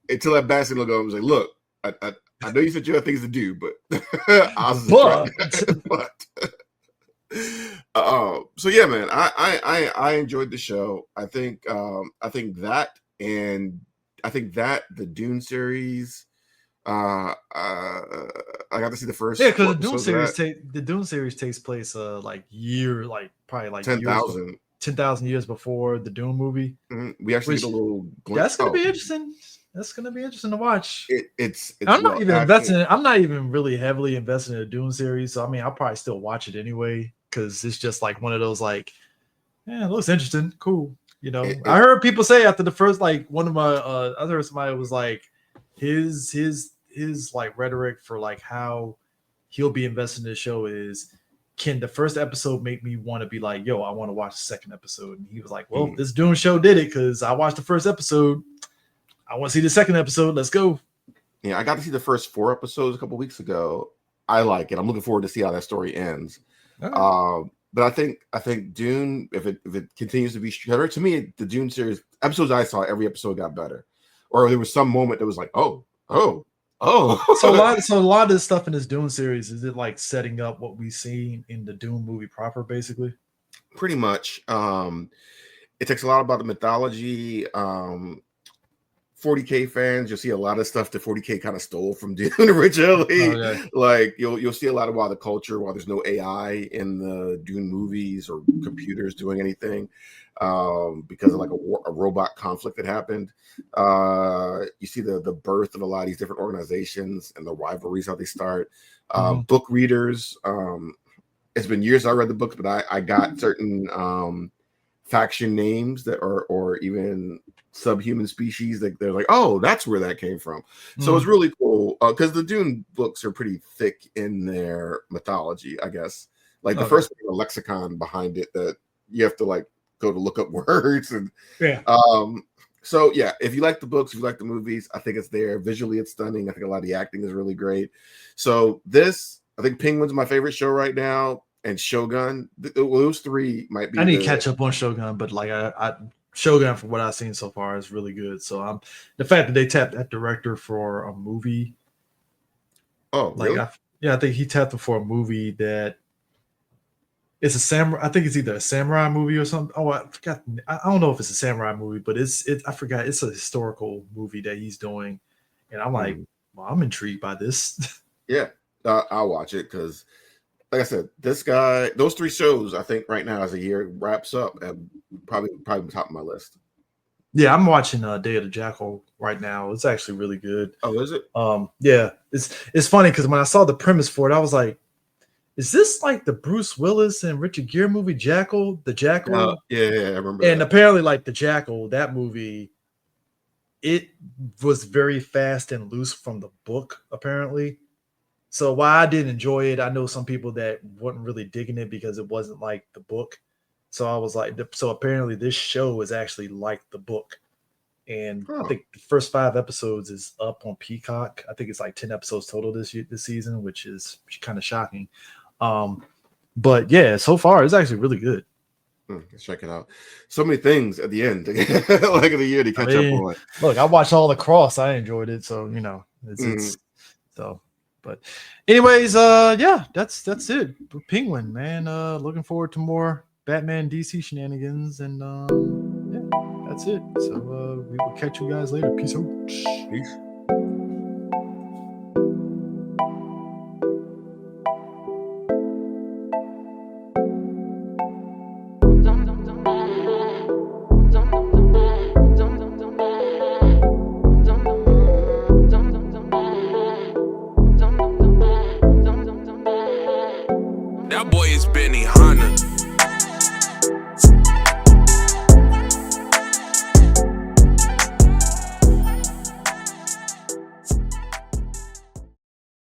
until that bastard look over was like, look, I know you said you have things to do, but Oz is a threat. But so yeah, man, I enjoyed the show. I think that the Dune series. I got to see the first. Yeah, because the Dune series takes place like probably like 10,000. 10,000 years before the Dune movie. Mm-hmm. We actually get a little glimpse. That's gonna be interesting. That's gonna be interesting to watch. It's I'm not even investing. I'm not even really heavily invested in the Dune series. So I mean, I'll probably still watch it anyway because it's just like one of those like, yeah, it looks interesting, cool. You know, I heard people say after the first like one of my I heard somebody was like his like rhetoric for like how he'll be invested in the show is, can the first episode make me want to be like, yo, I want to watch the second episode? And he was like, well, this Dune show did it because I watched the first episode. I want to see the second episode. Let's go. Yeah, I got to see the first 4 episodes a couple weeks ago. I like it. I'm looking forward to see how that story ends. Right. But I think Dune, if it continues to be better, to me, the Dune series episodes I saw, every episode got better, or there was some moment that was like, oh. So a lot of this stuff in this Dune series, is it like setting up what we see in the Dune movie proper, basically? Pretty much. It takes a lot about the mythology. 40K fans, you'll see a lot of stuff that 40K kind of stole from Dune originally. Okay. Like you'll see a lot about the culture while there's no AI in the Dune movies or computers doing anything, because of like a robot conflict that happened. You see the birth of a lot of these different organizations and the rivalries, how they start. Book readers. It's been years I read the books, but I got certain faction names that are, or even subhuman species that they're like, oh, that's where that came from. So it's really cool because the Dune books are pretty thick in their mythology, I guess. Like the first one, a lexicon behind it that you have to like go to look up words and so yeah, if you like the books, if you like the movies, I think it's there. Visually, it's stunning. I think a lot of the acting is really great. So I think Penguin's my favorite show right now, and Shogun. Those 3 might be. I need to catch up on Shogun, but like I Shogun, from what I've seen so far, is really good. So the fact that they tapped that director for a movie. Oh, like really? I think he tapped him for a movie that it's a samurai. I think it's either a samurai movie or something. Oh, I forgot. I don't know if it's a samurai movie, but I forgot. It's a historical movie that he's doing, and I'm like, well, I'm intrigued by this. Yeah, I'll watch it because, like I said, those 3 shows, I think right now as the year wraps up, probably top of my list. Yeah, I'm watching Day of the Jackal right now. It's actually really good. Oh, is it? Yeah, it's funny because when I saw the premise for it, I was like, is this like the Bruce Willis and Richard Gere movie Jackal? The Jackal? Yeah, I remember. And apparently, like the Jackal, that movie, it was very fast and loose from the book, apparently. So while I did enjoy it, I know some people that weren't really digging it because it wasn't like the book. So I was like, so apparently this show is actually like the book. And I think the first 5 episodes is up on Peacock. I think it's like 10 episodes total this season, which is kind of shocking. But yeah, so far it's actually really good. Let's check it out. So many things at the end, like of the year to catch up on. Look, I watched all the Cross. I enjoyed it. So, you know, it's so. But anyways, yeah, that's it. Penguin, man. Looking forward to more Batman DC shenanigans, and yeah, that's it. So we will catch you guys later. Peace out. Peace. That boy is Benny Hanna.